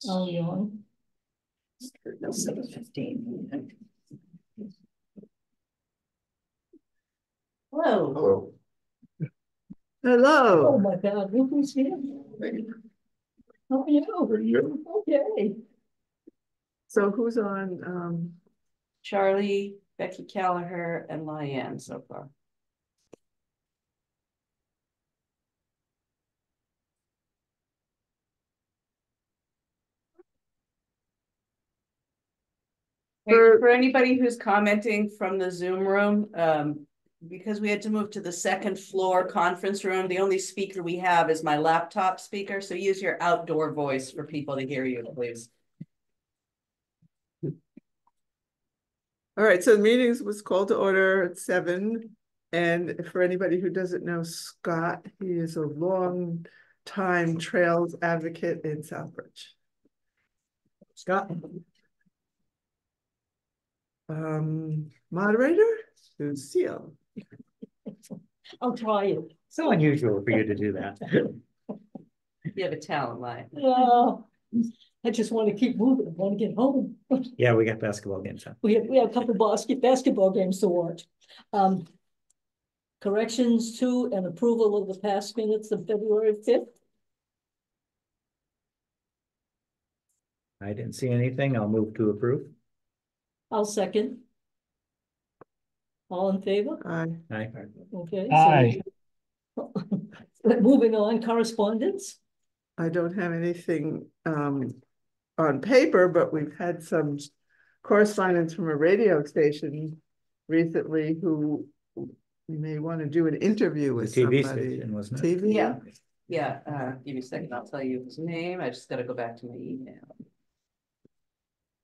Oh, you on? 7:15. Hello. Hello. Oh my God, look who's here. How are you? Okay. So who's on? Charlie, Becky Callagher, and Lyanne so far. For anybody who's commenting from the Zoom room, because we had to move to the second floor conference room, the only speaker we have is my laptop speaker. So use your outdoor voice for people to hear you, please. All right, so the meeting was called to order at 7. And for anybody who doesn't know Scott, he is a long time trails advocate in Southbridge. Scott. Moderator, Lucille. I'll try it. So unusual for you to do that. You have a talent line. No, I just want to keep moving. I want to get home. Yeah, we got basketball games on. We have a couple of basketball games to watch. Corrections to and approval of the past minutes of February 5th. I didn't see anything. I'll move to approve. I'll second. All in favor? Aye. Aye. Okay. Aye. So moving on, correspondence. I don't have anything on paper, but we've had some correspondence from a radio station recently who we may want to do an interview with The TV somebody. station, wasn't it? TV? Yeah. Give me a second. I'll tell you his name. I just got to go back to my email.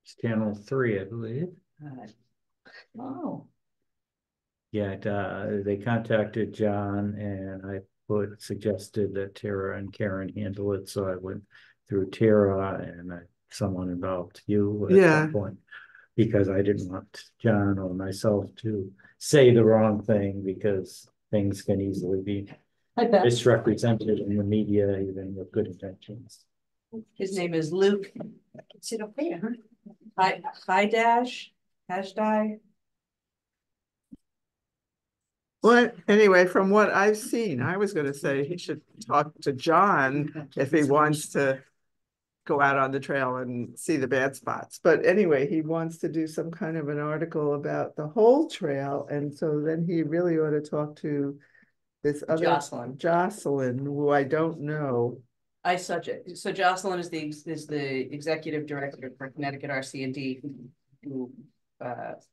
It's Channel 3, I believe. Oh. Yeah, they contacted John and I suggested that Tara and Karen handle it. So I went through Tara and someone involved you at some point because I didn't want John or myself to say the wrong thing because things can easily be misrepresented in the media, even with good intentions. His name is Luke. I can sit up there. Hashdai. Well, anyway, from what I've seen, I was going to say he should talk to John if he wants to go out on the trail and see the bad spots. But anyway, he wants to do some kind of an article about the whole trail. And so then he really ought to talk to this other Jocelyn, who I don't know. So Jocelyn is the executive director for Connecticut RC&D, who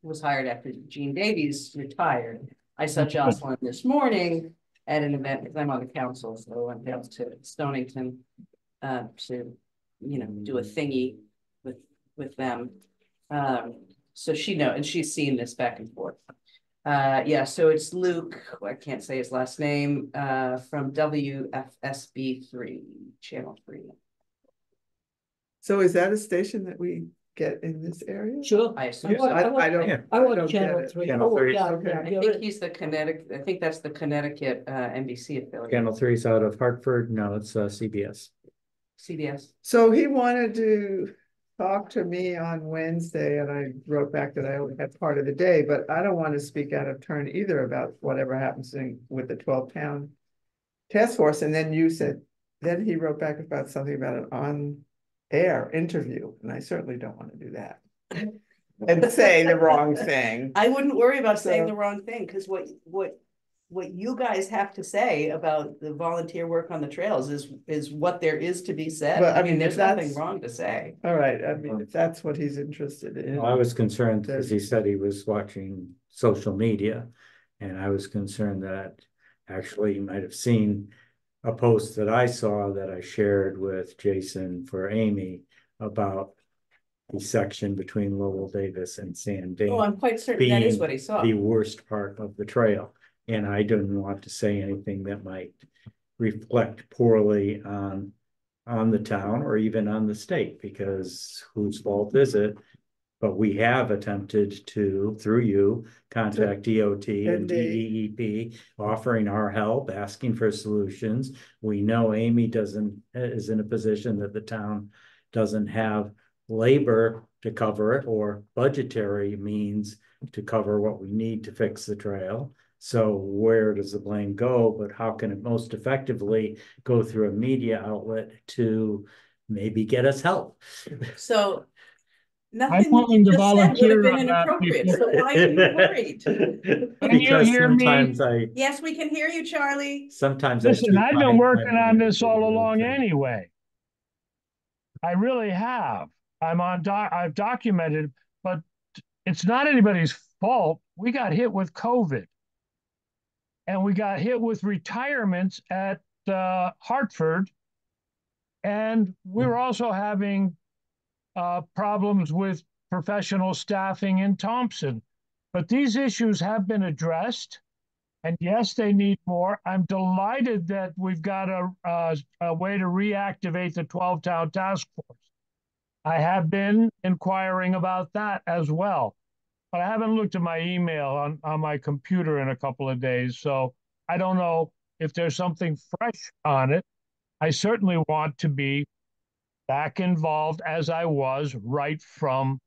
was hired after Gene Davies retired. I saw Jocelyn this morning at an event because I'm on the council, so I went down to Stonington to do a thingy with them. So she knows, and she's seen this back and forth. So it's Luke, I can't say his last name, from WFSB3, Channel 3. So is that a station that we get in this area? Sure. I assume I want Channel 3. Channel 3. Yeah, Okay. yeah, I think he's the Connecticut, I think that's the Connecticut NBC affiliate. Channel 3 is out of Hartford. No, it's CBS. CBS. So he wanted to talk to me on Wednesday, and I wrote back that I only had part of the day, but I don't want to speak out of turn either about whatever happens with the 12-town task force. And then you said, then he wrote back about something about an on-air interview, and I certainly don't want to do that and say the wrong thing. I wouldn't worry about saying the wrong thing, because what you guys have to say about the volunteer work on the trails is what there is to be said. But, I mean, there's nothing wrong to say. All right. I mean, if that's what he's interested in. Well, I was concerned because he said he was watching social media, and I was concerned that actually you might have seen a post that I saw that I shared with Jason for Amy about the section between Lowell Davis and Sandane. Oh, I'm quite certain that is what he saw. The worst part of the trail. And I didn't want to say anything that might reflect poorly on the town or even on the state, because whose fault is it? But we have attempted to, through you, contact DOT and DEEP, offering our help, asking for solutions. We know Amy is in a position that the town doesn't have labor to cover it or budgetary means to cover what we need to fix the trail. So where does the blame go? But how can it most effectively go through a media outlet to maybe get us help? So I'm nothing that willing you to just said would have volunteer been on that inappropriate, before. so why are you worried? Can you Because hear me? sometimes Yes, we can hear you, Charlie. sometimes Listen, tweak I've my been working on this thing. all along anyway. I really have. I've documented, but it's not anybody's fault. We got hit with COVID. And we got hit with retirements at Hartford. And we were also having problems with professional staffing in Thompson. But these issues have been addressed. And yes, they need more. I'm delighted that we've got a way to reactivate the 12-town task force. I have been inquiring about that as well. But I haven't looked at my email on my computer in a couple of days. So I don't know if there's something fresh on it. I certainly want to be back involved as I was right from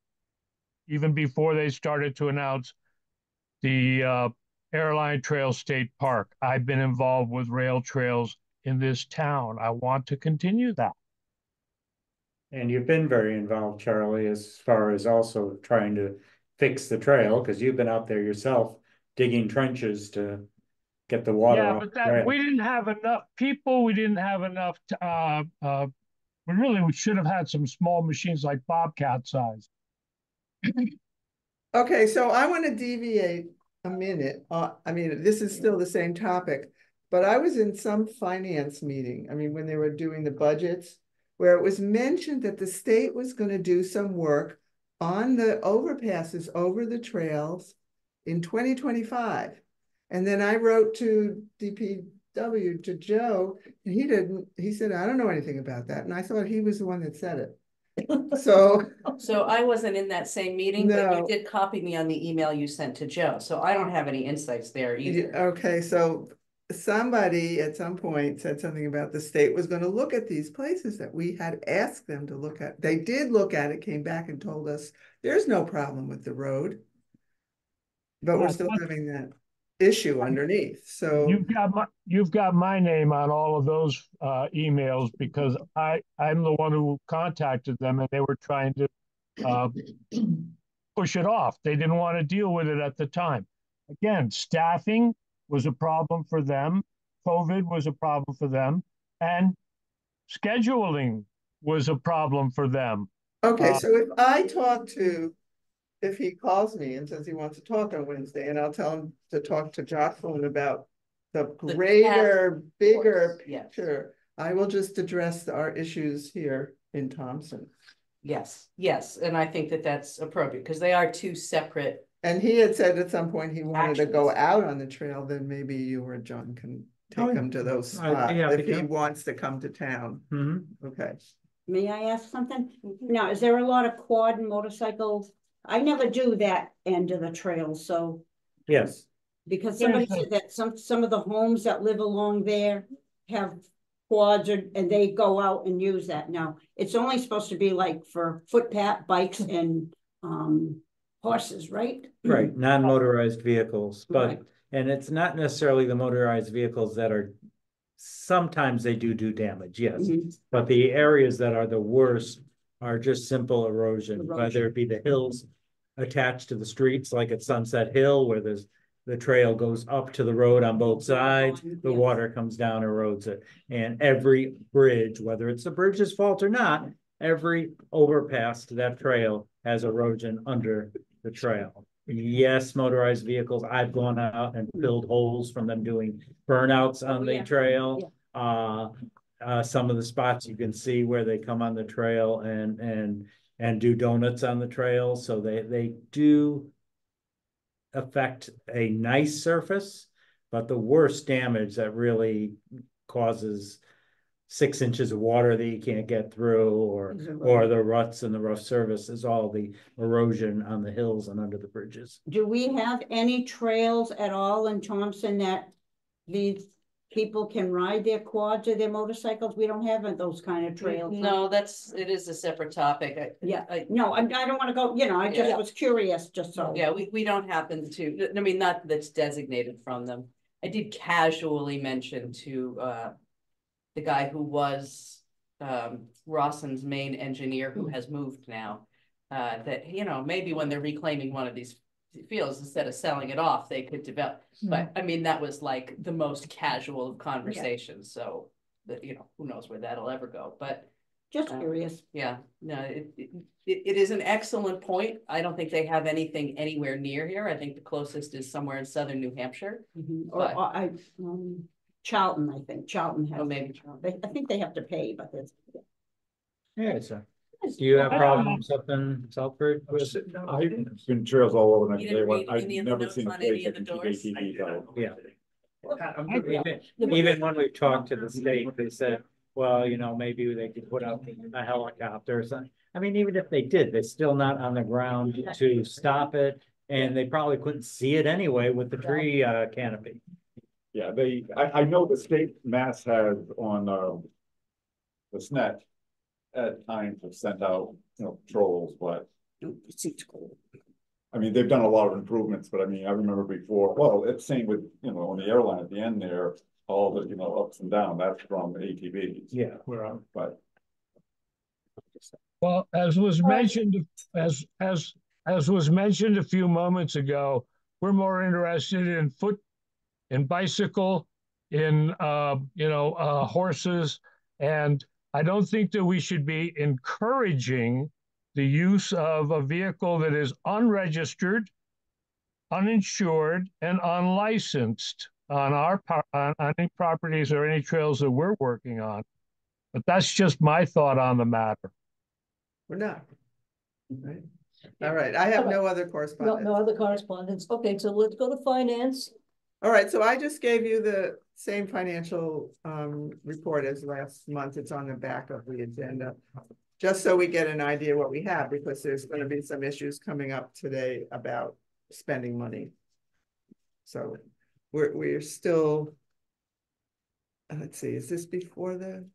even before they started to announce the Airline Trail State Park. I've been involved with rail trails in this town. I want to continue that. And you've been very involved, Charlie, as far as also trying to fix the trail, because you've been out there yourself digging trenches to get the water Yeah, off but the trail. we didn't have enough people. We didn't have enough. We should have had some small machines like Bobcat size. Okay, so I want to deviate a minute. I mean, this is still the same topic, but I was in some finance meeting. I mean, when they were doing the budgets, where it was mentioned that the state was going to do some work on the overpasses over the trails in 2025. And then I wrote to DPW, to Joe, and he said, I don't know anything about that. And I thought he was the one that said it. So I wasn't in that same meeting, but you No. did copy me on the email you sent to Joe, so I don't have any insights there either. Okay, so somebody at some point said something about the state was going to look at these places that we had asked them to look at. They did look at it, came back and told us there's no problem with the road. But we're still having that issue underneath, so. You've got my name on all of those emails because I'm the one who contacted them and they were trying to push it off. They didn't want to deal with it at the time. Again, staffing was a problem for them. COVID was a problem for them. And scheduling was a problem for them. Okay, so if he calls me and says he wants to talk on Wednesday, and I'll tell him to talk to Jocelyn about the greater, bigger picture, I will just address our issues here in Thompson. Yes, and I think that that's appropriate because they are two separate. And he had said at some point he wanted to go out on the trail, then maybe you or John can take him to those spots if he wants to come to town. Okay. May I ask something? Now, is there a lot of quad motorcycles? I never do that end of the trail, so. Yes. Because somebody said that some of the homes that live along there have quads and they go out and use that. Now, it's only supposed to be like for footpath, bikes and horses, right? Right, non-motorized vehicles, but, Right. and it's not necessarily the motorized vehicles that are, sometimes they do damage, yes. But the areas that are the worst are just simple erosion, whether it be the hills attached to the streets, like at Sunset Hill, where the trail goes up to the road on both sides, the water comes down, erodes it. And every bridge, whether it's the bridge's fault or not, every overpass to that trail has erosion under the trail. Yes, motorized vehicles, I've gone out and filled holes from them doing burnouts on the trail. Some of the spots you can see where they come on the trail and do donuts on the trail. So they do affect a nice surface, but the worst damage that really causes 6 inches of water that you can't get through, or the ruts and the rough surface, is all the erosion on the hills and under the bridges. Do we have any trails at all in Thompson that leads people can ride their quads or their motorcycles? We don't have those kind of trails. No, it is a separate topic. Yeah, no, I don't wanna go, I just Yeah. was curious, just so. Yeah, we don't happen to, I mean, not that's designated from them. I did casually mention to the guy who was Rawson's main engineer who has moved now. That, maybe when they're reclaiming one of these fields, instead of selling it off, they could develop. But I mean, that was like the most casual of conversations, so that, who knows where that'll ever go, but. Just curious. Yeah, no, it is an excellent point. I don't think they have anything anywhere near here. I think the closest is somewhere in southern New Hampshire. But- Charlton, I think, Charlton has. Oh, maybe. I think they have to pay, but it's. Yeah, so, do you have problems up in Southbridge with? I've been trails all over You next day, didn't read I've any of the never notes seen a on any place of that the can keep doors? ATVs out. Yeah. Even when we talked to the state, they said, well, maybe they could put up a helicopter or something. I mean, even if they did, they're still not on the ground to stop it. And they probably couldn't see it anyway with the tree canopy. Yeah, I know the state mass has on, the SNET at times have sent out, patrols, but I mean, they've done a lot of improvements, but I mean, I remember before, well, it's same with, on the airline at the end there, all the, ups and down, that's from ATVs. Yeah. But Well, as was mentioned, as was mentioned a few moments ago, we're more interested in in bicycle, in horses, and I don't think that we should be encouraging the use of a vehicle that is unregistered, uninsured, and unlicensed on on any properties or any trails that we're working on. But that's just my thought on the matter. We're not. Right. All right, I have no other correspondence. No other correspondence. Okay, so let's go to finance. All right, so I just gave you the same financial report as last month. It's on the back of the agenda. Just so we get an idea what we have, because there's going to be some issues coming up today about spending money. So we're still, let's see, is this before the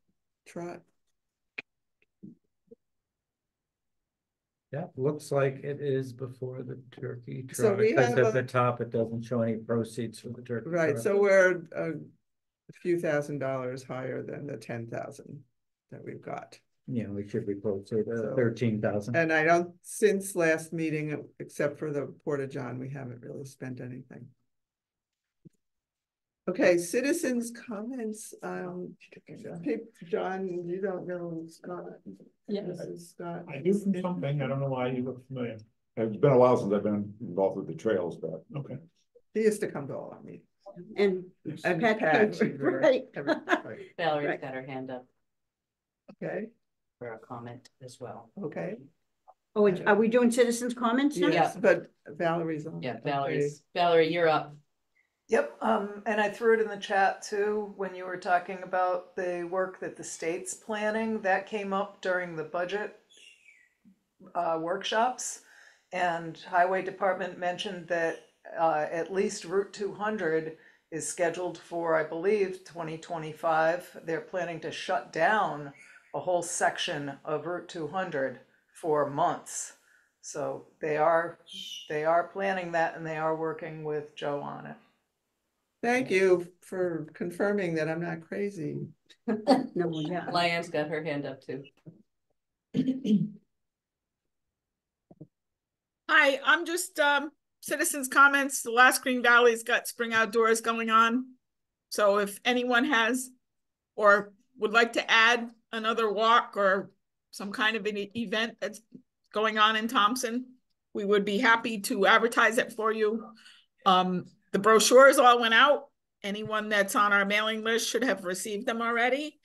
trot? That looks like it is before the turkey trot. So we Because have at the top, it doesn't show any proceeds for the turkey. Right, trot. so we're a few $1,000s higher than the 10,000 that we've got. Yeah, we should be closer to So- 13,000. And I don't, since last meeting, except for the Porta John, we haven't really spent anything. Okay, citizens' comments, John, you don't know Scott? Yes. Scott. I do from something, I don't know why you look familiar. it's been a while since I've been involved with the trails, but Okay. He used to come to all our meetings. And And Pat Pat, Coach, right. right. Valerie's Right. got her hand up Okay, for a comment as well. okay, Oh, are we doing citizens' comments now? yes, but Valerie's on. Yeah, Okay. Valerie, you're up. Yep, and I threw it in the chat too, when you were talking about the work that the state's planning, that came up during the budget workshops. And Highway Department mentioned that at least Route 200 is scheduled for, I believe, 2025. They're planning to shut down a whole section of Route 200 for months. So they are planning that, and they are working with Joe on it. Thank you for confirming that I'm not crazy. No, yeah. Diane's got her hand up too. Hi, I'm just citizens' comments. The last Green Valley's got spring outdoors going on. So if anyone has or would like to add another walk or some kind of an event that's going on in Thompson, we would be happy to advertise it for you. The brochures all went out. Anyone that's on our mailing list should have received them already.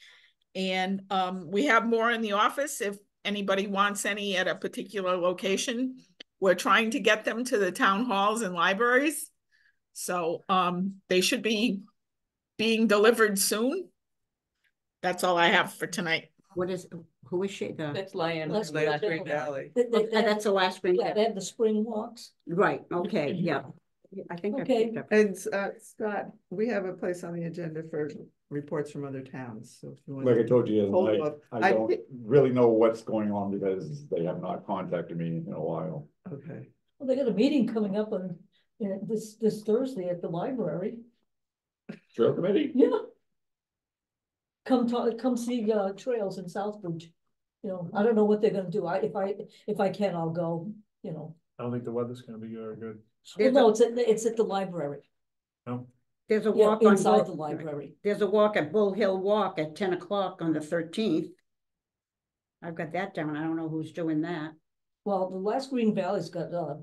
And we have more in the office if anybody wants any at a particular location. We're trying to get them to the town halls and libraries. So they should be being delivered soon. That's all I have for tonight. Who is she? That's Diane. That's Last Green Valley. That's the last Green Yeah, Valley. they have the spring walks. Right, okay, yeah. I think I Okay. picked up. And Scott, we have a place on the agenda for reports from other towns, so if you want. Like I told you, Hold I, off. I don't really know what's going on because they have not contacted me in a while. Okay, Well, they got a meeting coming up on, this Thursday at the library. Trail committee? Yeah. Come see, trails in Southbridge. You know, I don't know what they're gonna do. If I can, I'll go, you know. I don't think the weather's gonna be very good. Well, no, it's at the library. No, There's a Yeah, walk on. inside the Bull- library. There's a walk at Bull Hill Walk at 10 o'clock on the 13th. I've got that down. I don't know who's doing that. Well, the last Green Valley's got, a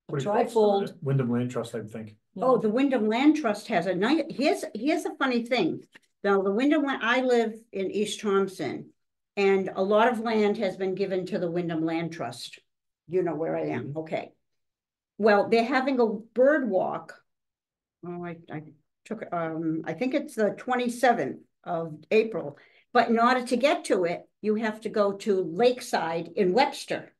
pretty close to trifold. it. Wyndham Land Trust, I think. you Oh, know. the Wyndham Land Trust has a nice, here's a funny thing. Now, the Wyndham, I live in East Thompson, and a lot of land has been given to the Wyndham Land Trust. You know where I am, okay. Well, they're having a bird walk. Oh, I took, I think it's the 27th of April, but in order to get to it, you have to go to Lakeside in Webster.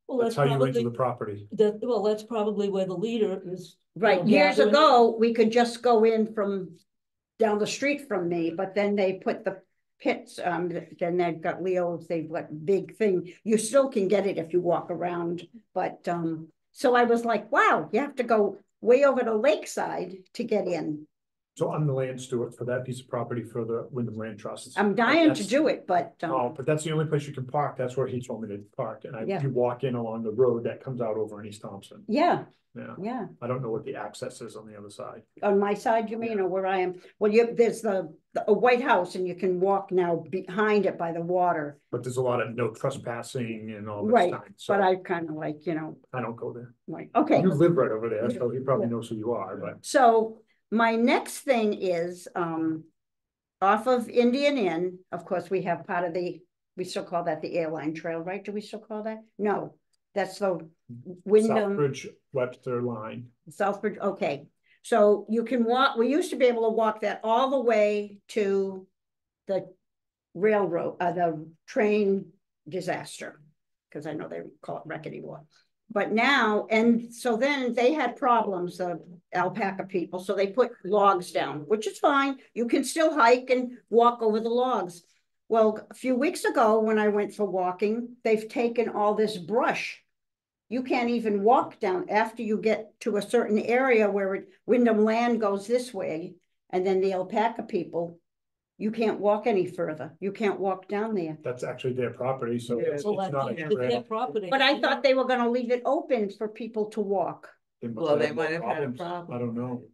Well, That's how you enter probably, the property. well, that's probably where the leader is. Right, you know, years gathering. ago, we could just go in from down the street from me, but then they put the pits, then they've got Leo's, they've got big thing. You still can get it if you walk around, but, so I was like, wow, you have to go way over to Lakeside to get in. So I'm the land steward for that piece of property for the Wyndham Land Trust. I'm dying to do it, but, Oh, but that's the only place you can park. That's where he told me to park. And Yeah. you walk in along the road that comes out over in East Thompson. yeah, Yeah. yeah. I don't know what the access is on the other side. On my side, you mean, or where I am? Well, there's a White House and you can walk now behind it by the water. But there's a lot of no trespassing and all this Right, time. So but I kind of like, I don't go there. like, okay. You live right over there, so he probably knows who you are, but So my next thing is, off of Indian Inn, of course, we have part of we still call that the airline trail, right? Do we still call that? No, that's the Wyndham, Southbridge Webster line. Southbridge, okay. So you can walk, we used to be able to walk that all the way to the railroad, the train disaster. Because I know they call it Wreckety Walk. But now, and so then they had problems, the alpaca people, so they put logs down, which is fine. You can still hike and walk over the logs. Well, a few weeks ago, when I went for walking, they've taken all this brush. You can't even walk down after you get to a certain area where Wyndham Land goes this way, and then the alpaca people, you can't walk any further. You can't walk down there. That's actually their property, so Yeah. it's Well, not a that's their trail. property. But I thought they were gonna leave it open for people to walk. Well, they more might have had a problems. problem. I don't know.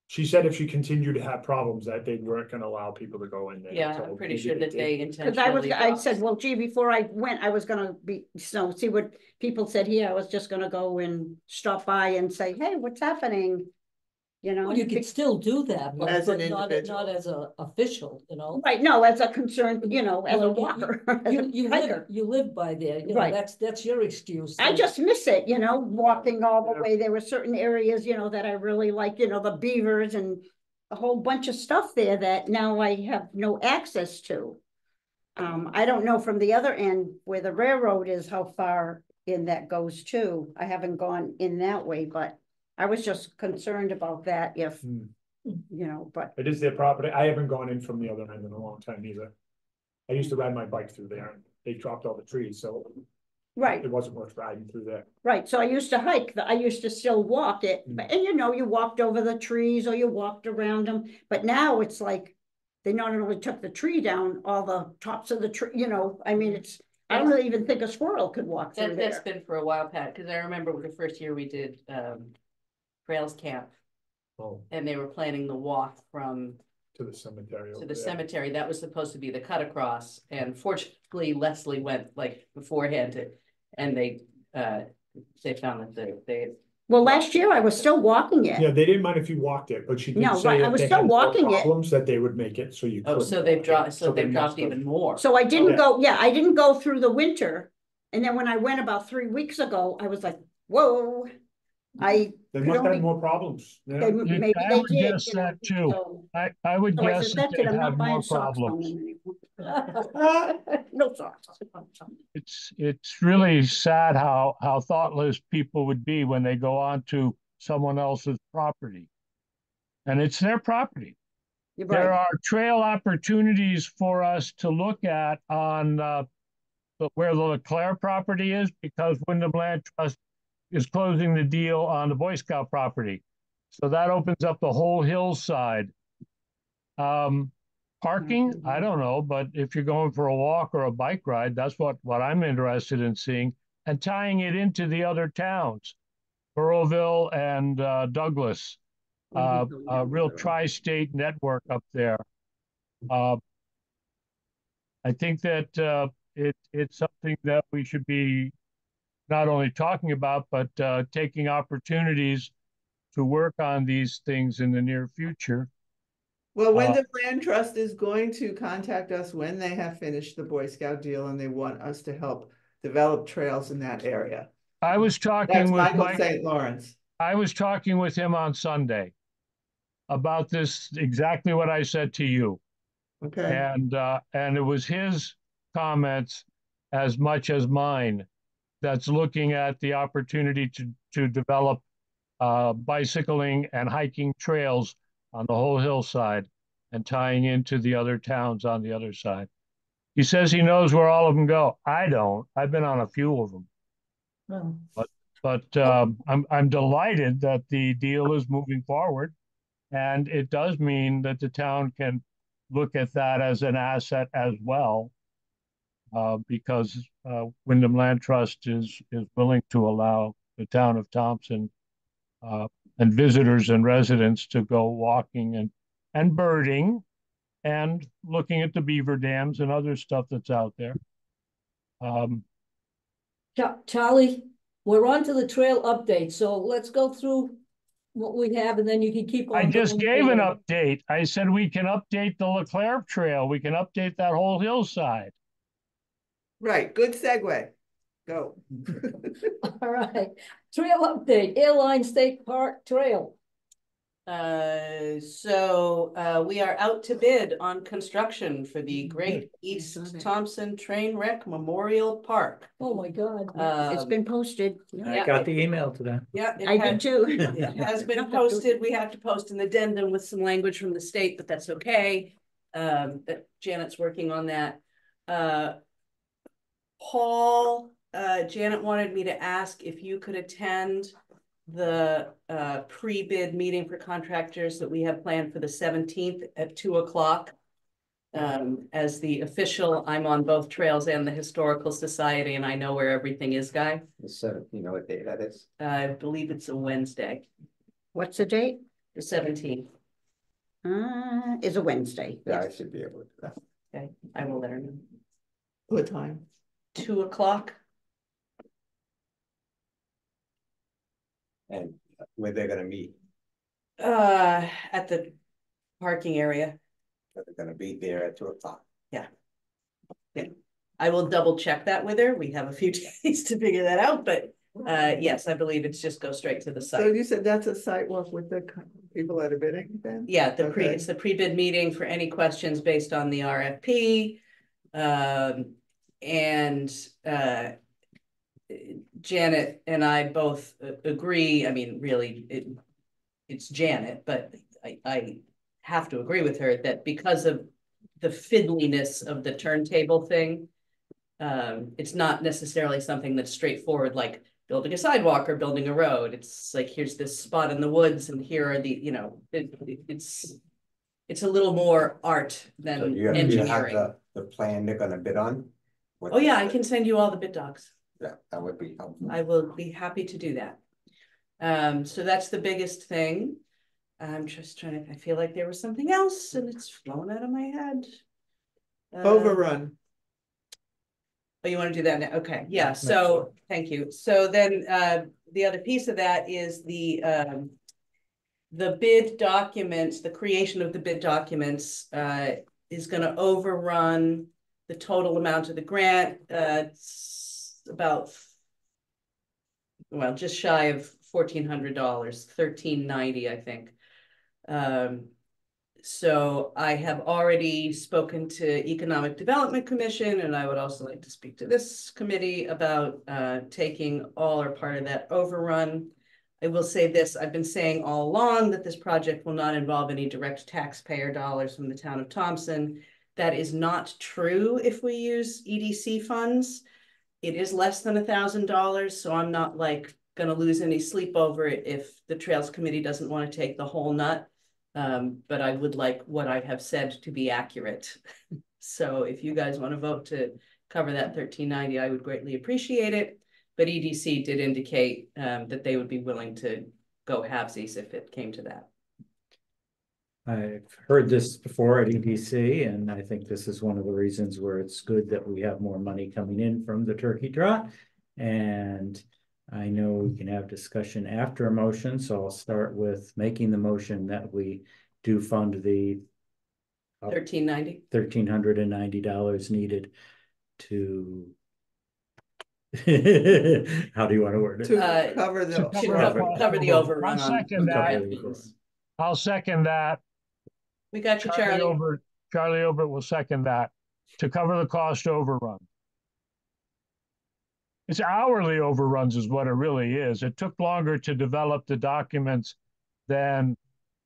She said if she continued to have problems, that they weren't gonna allow people to go in there. Yeah, so I'm pretty maybe sure that did. they Cause intentionally. I said, well, gee, before I went, I was gonna see what people said here. I was just gonna go and stop by and say, hey, what's happening? You know? Well, you can still do that, but As an not individual. as a official, you know. Right, no, as a concern, as a Well, walker, as You a live, hiker. you live by there, you know, Right. that's your excuse. I just miss it, walking all the Yeah. way. There were certain areas, that I really like, the beavers and a whole bunch of stuff there that now I have no access to. I don't know from the other end where the railroad is, how far in that goes to. I haven't gone in that way, but I was just concerned about that if, Hmm. but It is their property. I haven't gone in from the other end in a long time either. I used to ride my bike through there. And they dropped all the trees, so right. it wasn't worth riding through there. Right, so I used to hike, I used to still walk it, but, and you walked over the trees or you walked around them, but now it's like. They not only took the tree down, all the tops of the tree, I mean, I don't even think a squirrel could walk through That's there. been for a while, Pat, because I remember the first year we did Trails Camp, Oh, and they were planning the walk from to the cemetery. to over the there. cemetery. That was supposed to be the cut across, and fortunately Leslie went like beforehand and they found that they Well, last year I was still walking it. Yeah, they didn't mind if you walked it, but she did No, say right, I if was they still had more walking it. problems, that they would make it so you. oh, couldn't so they've walk dropped, it. so they've they dropped must have- even more. So I didn't Yeah. go, I didn't go through the winter. And then when I went about 3 weeks ago, I was like, whoa. They could must only- have more problems. Yeah. Maybe I they would did. guess that too. So I would I guess said, that that's it, they've I'm not had buying more socks from problems. them anymore. No socks. It's really sad how thoughtless people would be when they go on to someone else's property. And it's their property. You're There right. are trail opportunities for us to look at on where the Leclerc property is, because Wyndham Land Trust is closing the deal on the Boy Scout property. So that opens up the whole hillside. Parking, I don't know, but if you're going for a walk or a bike ride, that's what I'm interested in seeing, and tying it into the other towns, Burrowville and Douglas, a real tri-state network up there. I think that it's something that we should be not only talking about, but taking opportunities to work on these things in the near future. Well, Wyndham Land Trust is going to contact us when they have finished the Boy Scout deal and they want us to help develop trails in that area. I was talking That's with Michael Mike. St. Lawrence. I was talking with him on Sunday about this, exactly what I said to you. Okay. And it was his comments as much as mine that's looking at the opportunity to develop bicycling and hiking trails on the whole hillside and tying into the other towns on the other side. He says he knows where all of them go. I don't. I've been on a few of them. No. But I'm delighted that the deal is moving forward, and it does mean that the town can look at that as an asset as well, because Wyndham Land Trust is willing to allow the town of Thompson and visitors and residents to go walking and birding and looking at the beaver dams and other stuff that's out there. Charlie, we're on to the trail update, so let's go through what we have and then you can keep on. I just going gave an forward. update. I said we can update the Leclerc Trail. We can update that whole hillside. Right, good segue. Go. All right, trail update, Airline State Park Trail. So we are out to bid on construction for the Great East Thompson Train Wreck Memorial Park. Oh, my God. It's been posted. I got the email to that. Yeah, I did too. it has been posted. We have to post an addendum with some language from the state, but that's okay. That Janet's working on that. Paul, Janet wanted me to ask if you could attend the pre-bid meeting for contractors that we have planned for the 17th at 2 o'clock. As the official, I'm on both trails and the Historical Society, and I know where everything is guy. So, you know what day that is? I believe it's a Wednesday, What's the date? the 17th. Is a Wednesday. Yeah, I should be able to do that. Okay, I will let her know. What time? 2 o'clock. And where they're gonna meet, At the parking area. they're gonna be there at 2 o'clock. Yeah. I will double check that with her. We have a few days to figure that out, but yes, I believe it's just go straight to the So site. you said that's a site walk with the people that are bidding then? Yeah, Okay. it's the pre-bid meeting for any questions based on the RFP. Janet and I both agree. I mean, really, it's Janet, but I have to agree with her that because of the fiddliness of the turntable thing, it's not necessarily something that's straightforward, like building a sidewalk or building a road. It's like, here's this spot in the woods and here are the, you know, it's a little more art than So you have engineering. the plan they're gonna bid on? Oh yeah, I can send you all the bid docs. Yeah, that would be helpful. I will be happy to do that. So that's the biggest thing. I'm just trying to, I feel like there was something else and it's flown out of my head. Overrun. Oh, you want to do that now? Okay, yeah, so, thank you. So then, the other piece of that is the bid documents, the creation of the bid documents, is gonna overrun the total amount of the grant. It's about, well, just shy of $1,400, $1,390, I think. So I have already spoken to Economic Development Commission, and I would also like to speak to this committee about taking all or part of that overrun. I will say this, I've been saying all along that this project will not involve any direct taxpayer dollars from the town of Thompson. That is not true if we use EDC funds. It is less than $1,000, so I'm not like gonna lose any sleep over it if the Trails Committee doesn't want to take the whole nut. But I would like what I have said to be accurate. So if you guys want to vote to cover that $1,390, I would greatly appreciate it. But EDC did indicate that they would be willing to go halvesies if it came to that. I've heard this before at EDC, and I think this is one of the reasons where it's good that we have more money coming in from the turkey trot. And I know we can have discussion after a motion, so I'll start with making the motion that we do fund the $1,390. $1,390 needed to how do you want to word it? To cover the. Cover the overrun. I'll second that. I'll second that. We got you, Charlie. Charlie Obert will second that to cover the cost overrun. It's hourly overruns is what it really is. It took longer to develop the documents than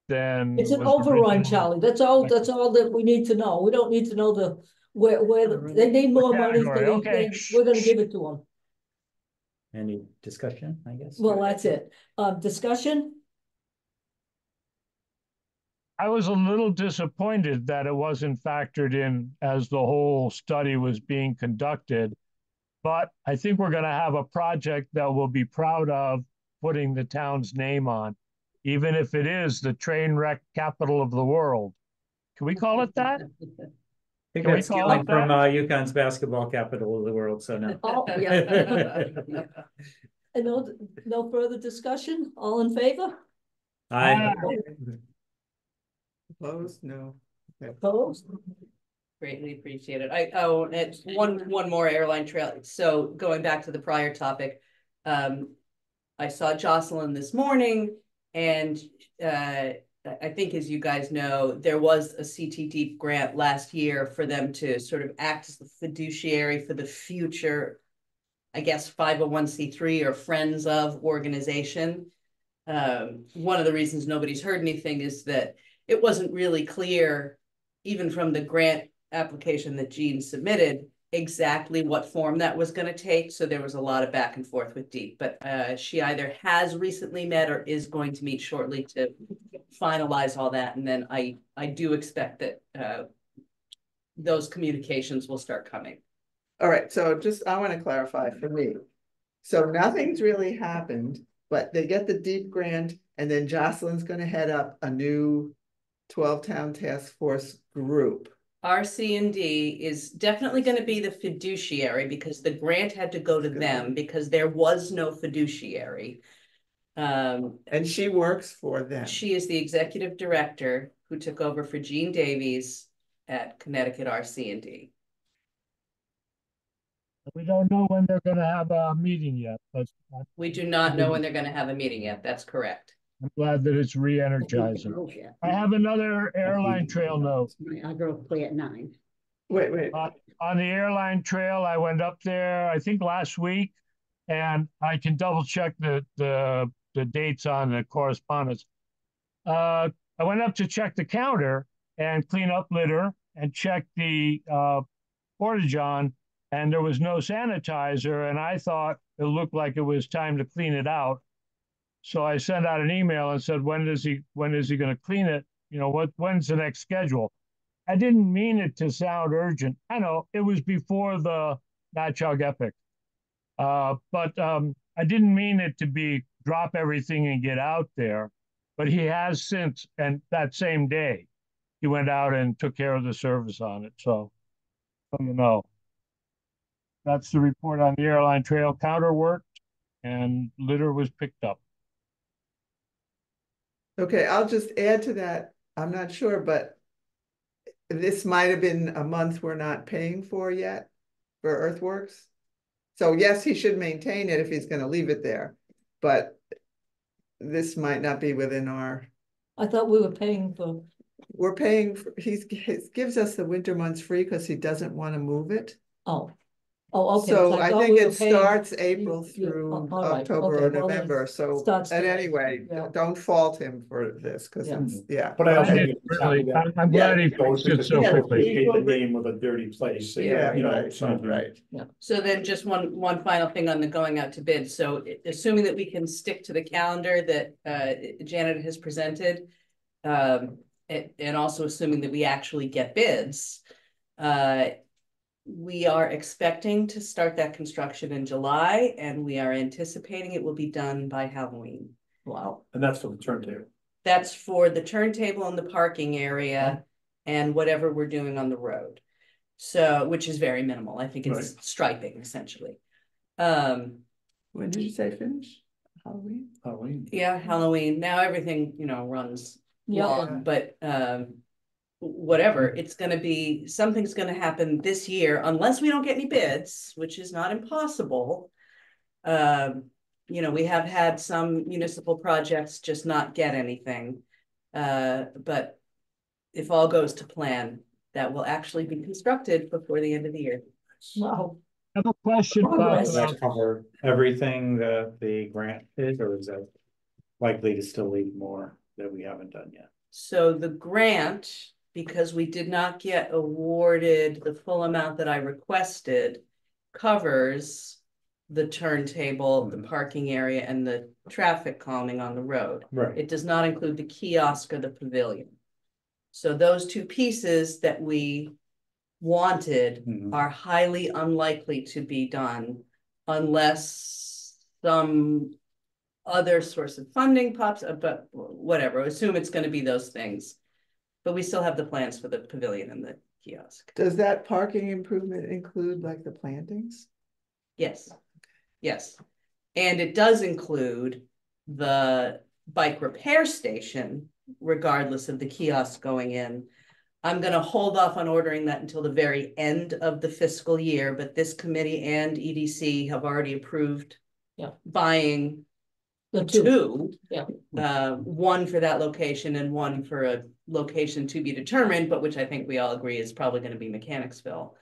It's an overrun, Charlie. That's all that we need to know. We don't need to know where they need more money. Okay. We're gonna give it to them. Any discussion, I guess? Well, that's it. Discussion? I was a little disappointed that it wasn't factored in as the whole study was being conducted. But I think we're going to have a project that we'll be proud of putting the town's name on, even if it is the train wreck capital of the world. Can we call it that? I think that's stealing from UConn's basketball capital of the world, so no. Oh, yeah. And no further discussion? All in favor? Aye. Opposed? No. Opposed? Greatly appreciated. It's one more airline trail. So going back to the prior topic, I saw Jocelyn this morning, and I think, as you guys know, there was a CT Deep grant last year for them to sort of act as the fiduciary for the future, I guess, 501c3 or Friends of organization. One of the reasons nobody's heard anything is that it wasn't really clear, even from the grant application that Jean submitted, exactly what form that was going to take. So there was a lot of back and forth with Deep, but she either has recently met or is going to meet shortly to finalize all that. And then I do expect that those communications will start coming. All right, so I want to clarify for me. So nothing's really happened, but they get the Deep grant, and then Jocelyn's going to head up a new 12-town task force group. RC&D is definitely going to be the fiduciary because the grant had to go to them because there was no fiduciary. And she works for them. She is the executive director who took over for Jean Davies at Connecticut RC&D. We don't know when they're going to have a meeting yet, but we do not know when they're going to have a meeting yet. That's correct. I'm glad that it's re-energizing. I have another airline trail note. I'll go play at 9. Wait. On the airline trail, I went up there, I think last week, and I can double check the dates on the correspondence. I went up to check the counter and clean up litter and check the porta-john, and there was no sanitizer, and I thought it looked like it was time to clean it out. So I sent out an email and said, when is he going to clean it? You know, when's the next schedule? I didn't mean it to sound urgent. I know it was before the Natchog Epic. But I didn't mean it to be drop everything and get out there. But he has since, and that same day, he went out and took care of the service on it. So, you know, that's the report on the airline trail. Counter worked and litter was picked up. Okay, I'll just add to that. I'm not sure, but this might have been a month we're not paying for yet for earthworks. So yes, he should maintain it if he's going to leave it there, but this might not be within our. I thought we were paying for. We're paying for, he gives us the winter months free because he doesn't want to move it. Oh. Oh, okay. So I I thought think we were it paying- starts April Yeah, through all right, October okay, or well, then November, so, starts and today, anyway, yeah. don't fault him for this, cause Yeah. it's, yeah. But I also okay. think it's Really, happy that. I'm glad he Goes fixed it because so people quickly. appreciate the name of a dirty place, Yeah, you know, right, so. right. So then just one final thing on the going out to bid. So assuming that we can stick to the calendar that Janet has presented. And also assuming that we actually get bids. We are expecting to start that construction in July, and we are anticipating it will be done by Halloween. Wow. And that's for the turntable. That's for the turntable and the parking area and whatever we're doing on the road. So, which is very minimal. I think it's striping essentially. When did you say finish? Halloween? Halloween. Yeah, Halloween. Now everything, runs Yeah. long, but whatever, it's gonna be, something's gonna happen this year unless we don't get any bids, which is not impossible. We have had some municipal projects just not get anything. But if all goes to plan, that will actually be constructed before the end of the year. Wow. I have a question about, Progress. Does that cover everything that the grant is, or is that likely to still leave more that we haven't done yet? So the grant, because we did not get awarded the full amount that I requested, covers the turntable, the parking area, and the traffic calming on the road. Right. It does not include the kiosk or the pavilion. So those two pieces that we wanted are highly unlikely to be done unless some other source of funding pops up, but whatever, assume it's going to be those things. But we still have the plans for the pavilion and the kiosk. Does that parking improvement include like the plantings? Yes, yes. And it does include the bike repair station, regardless of the kiosk going in. I'm going to hold off on ordering that until the very end of the fiscal year, but this committee and EDC have already approved buying The two. Yeah. One for that location and one for a location to be determined, but which I think we all agree is probably going to be Mechanicsville.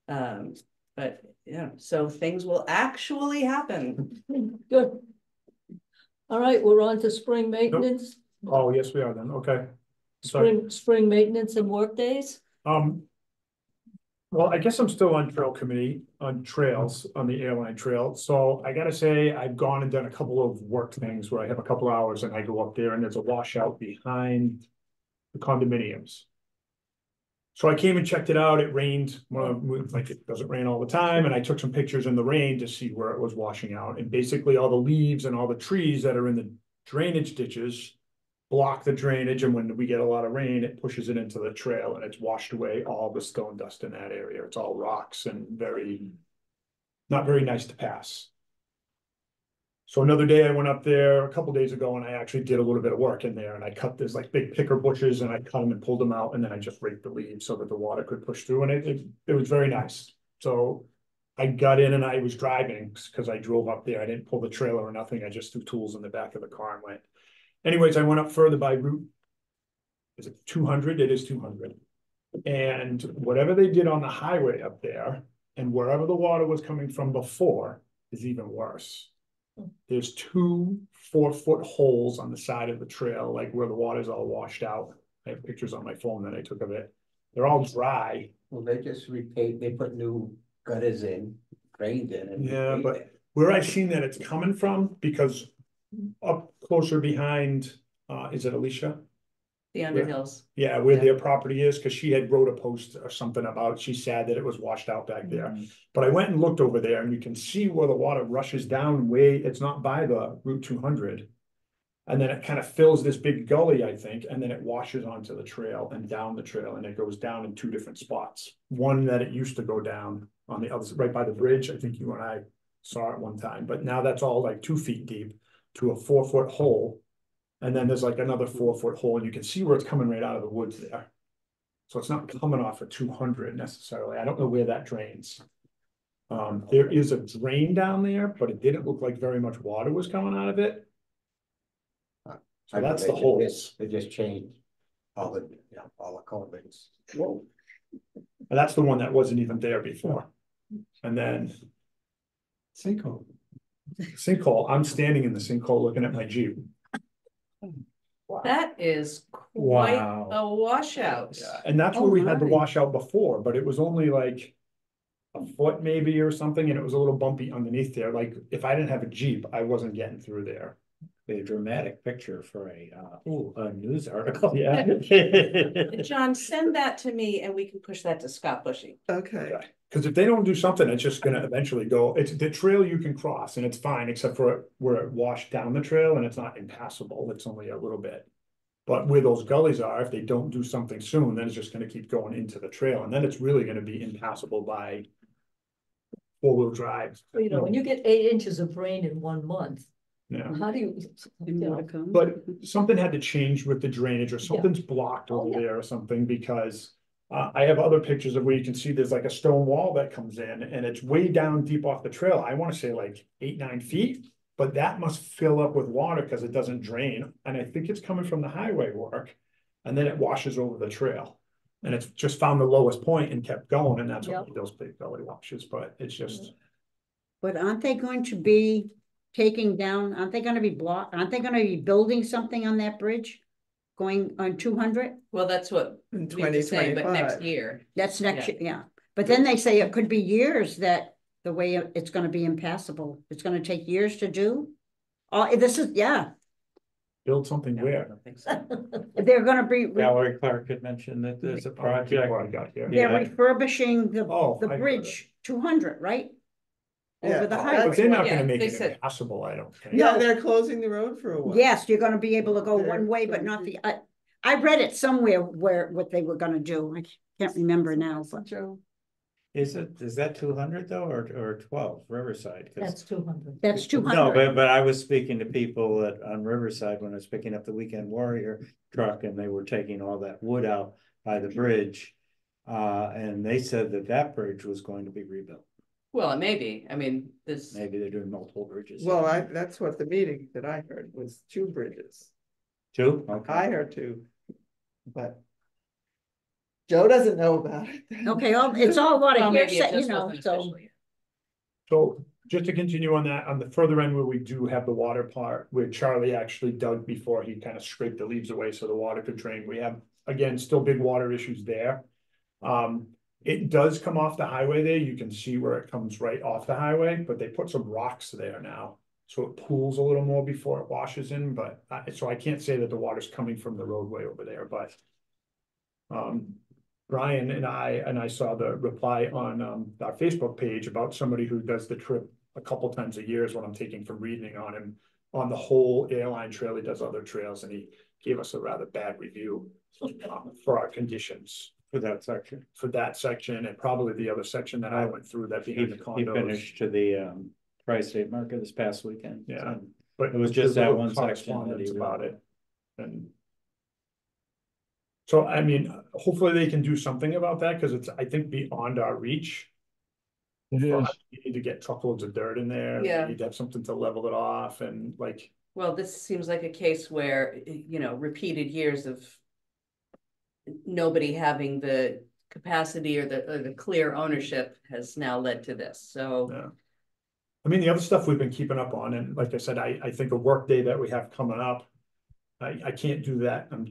But so things will actually happen. Good. All right, we're on to spring maintenance. Oh, yes, we are then, okay. Sorry. Spring maintenance and work days. Well, I guess I'm still on trail committee, on trails, on the airline trail, so I gotta say, I've gone and done a couple of work things where I have a couple of hours and I go up there and there's a washout behind the condominiums. So I came and checked it out, it rained, well, like it doesn't rain all the time, and I took some pictures in the rain to see where it was washing out, and basically all the leaves and all the trees that are in the drainage ditches block the drainage, and when we get a lot of rain, it pushes it into the trail and it's washed away all the stone dust in that area. It's all rocks and not very nice to pass. So another day I went up there a couple days ago and I actually did a little bit of work in there, and I cut this like big picker bushes and I cut them and pulled them out, and then I just raked the leaves so that the water could push through, and it was very nice. So I got in and I was driving because I drove up there. I didn't pull the trailer or nothing. I just threw tools in the back of the car and went. Anyways, I went up further by route. Is it 200? It is 200. And whatever they did on the highway up there and wherever the water was coming from before is even worse. There's 2 4-foot holes on the side of the trail, like where the water's all washed out. I have pictures on my phone that I took of it. They're all dry. Well, they just repaved, they put new gutters in, drained in. And yeah, but where I've seen that it's coming from, because up closer behind, is it Alicia? The Underhills. Yeah, where their property is, because she had wrote a post or something about, she's sad that it was washed out back there. But I went and looked over there and you can see where the water rushes down way, it's not by the Route 200. And then it kind of fills this big gully, I think, and then it washes onto the trail and down the trail, and it goes down in 2 different spots. One that it used to go down on the other, right by the bridge. I think you and I saw it one time, but now that's all like 2 feet deep to a 4-foot hole. And then there's like another 4-foot hole, and you can see where it's coming right out of the woods there. So it's not coming off of 200 necessarily. I don't know where that drains. There is a drain down there, but it didn't look like very much water was coming out of it. So that's the holes. They just changed all the culverts. Whoa. And that's the one that wasn't even there before. And then Sinkhole. sinkhole, I'm standing in the sinkhole looking at my Jeep. That is quite Wow. a washout. Yeah, and that's Oh where we had the my. washout before, but it was only like a foot maybe or something, and it was a little bumpy underneath there. Like if I didn't have a Jeep, I wasn't getting through there. Be a dramatic picture for a news article. Yeah. John, send that to me and we can push that to Scott Bushy. Okay, Because if they don't do something, it's just gonna eventually go, it's the trail you can cross and it's fine, except for where it washed down the trail and it's not impassable, it's only a little bit. But where those gullies are, if they don't do something soon, then it's just gonna keep going into the trail, and then it's really gonna be impassable by four-wheel drive. You know, when you get 8 inches of rain in 1 month, Yeah, how do you? And more to come. but something had to change with the drainage or something's blocked over there or something, because I have other pictures of where you can see there's like a stone wall that comes in and it's way down deep off the trail. I wanna say like 8-9 feet. But that must fill up with water because it doesn't drain, and I think it's coming from the highway work. And then it washes over the trail. And it's just found the lowest point and kept going, and that's what made those big gully washes, but it's just. But aren't they going to be taking down, aren't they gonna be aren't they gonna be building something on that bridge? Going on 200? Well, that's what in we have to say, but next 2025. year. That's next Yeah. year, yeah. But then they say it could be years that the way it's gonna be impassable. It's gonna take years to do. Oh, this is, yeah, Build something No, I where. don't think so. they're gonna be, Valerie Clark had mentioned that there's a Oh, project. what I got here. they're Yeah. refurbishing Oh, the I got bridge 200, right? Yeah. Over the Oh, But highway. they're not Yeah, gonna make they it said- impassable, I don't think. Yeah, they're closing the road for a while. Yes, you're gonna be able to go They're one way, but going not to- the, I read it somewhere where, what they were gonna do. I can't remember now, but. Joe. Is that 200 though, or 12 Riverside? 'Cause- That's 200. That's No, 200. but I was speaking to people on Riverside when I was picking up the Weekend Warrior truck, and they were taking all that wood out by the bridge. And they said that bridge was going to be rebuilt. Well, it may be. I mean, this, Maybe they're doing multiple bridges. Well, that's what the meeting that I heard was 2 bridges. Two? Okay. I heard 2. But Joe doesn't know about it. Okay, it's all a lot well, of maybe it hearsay, you just know, wasn't so. official yet. So just to continue on that, on the further end where we do have the water part, where Charlie actually dug before he kind of scraped the leaves away so the water could drain, we have, again, still big water issues there. It does come off the highway there, you can see where it comes right off the highway, but they put some rocks there now. So it pools a little more before it washes in, but, so I can't say that the water's coming from the roadway over there, but. Brian and I saw the reply on our Facebook page about somebody who does the trip a couple times a year is what I'm taking from reading on him. On the whole airline trail, he does other trails, and he gave us a rather bad review for our conditions. For that section. For that section, and probably the other section that I went through that He behind the condos. finished to the Tri-State Market this past weekend. Yeah. So But it was just there's a that little one section that correspondence he about wrote. it. And. So, I mean, hopefully they can do something about that, because it's, I think, beyond our reach. It is. You need to get truckloads of dirt in there. Yeah. You need to have something to level it off, and like, Well, this seems like a case where, you know, repeated years of nobody having the capacity or the clear ownership has now led to this, so. yeah. I mean, the other stuff we've been keeping up on, and like I said, I think a work day that we have coming up. I can't do that, I'm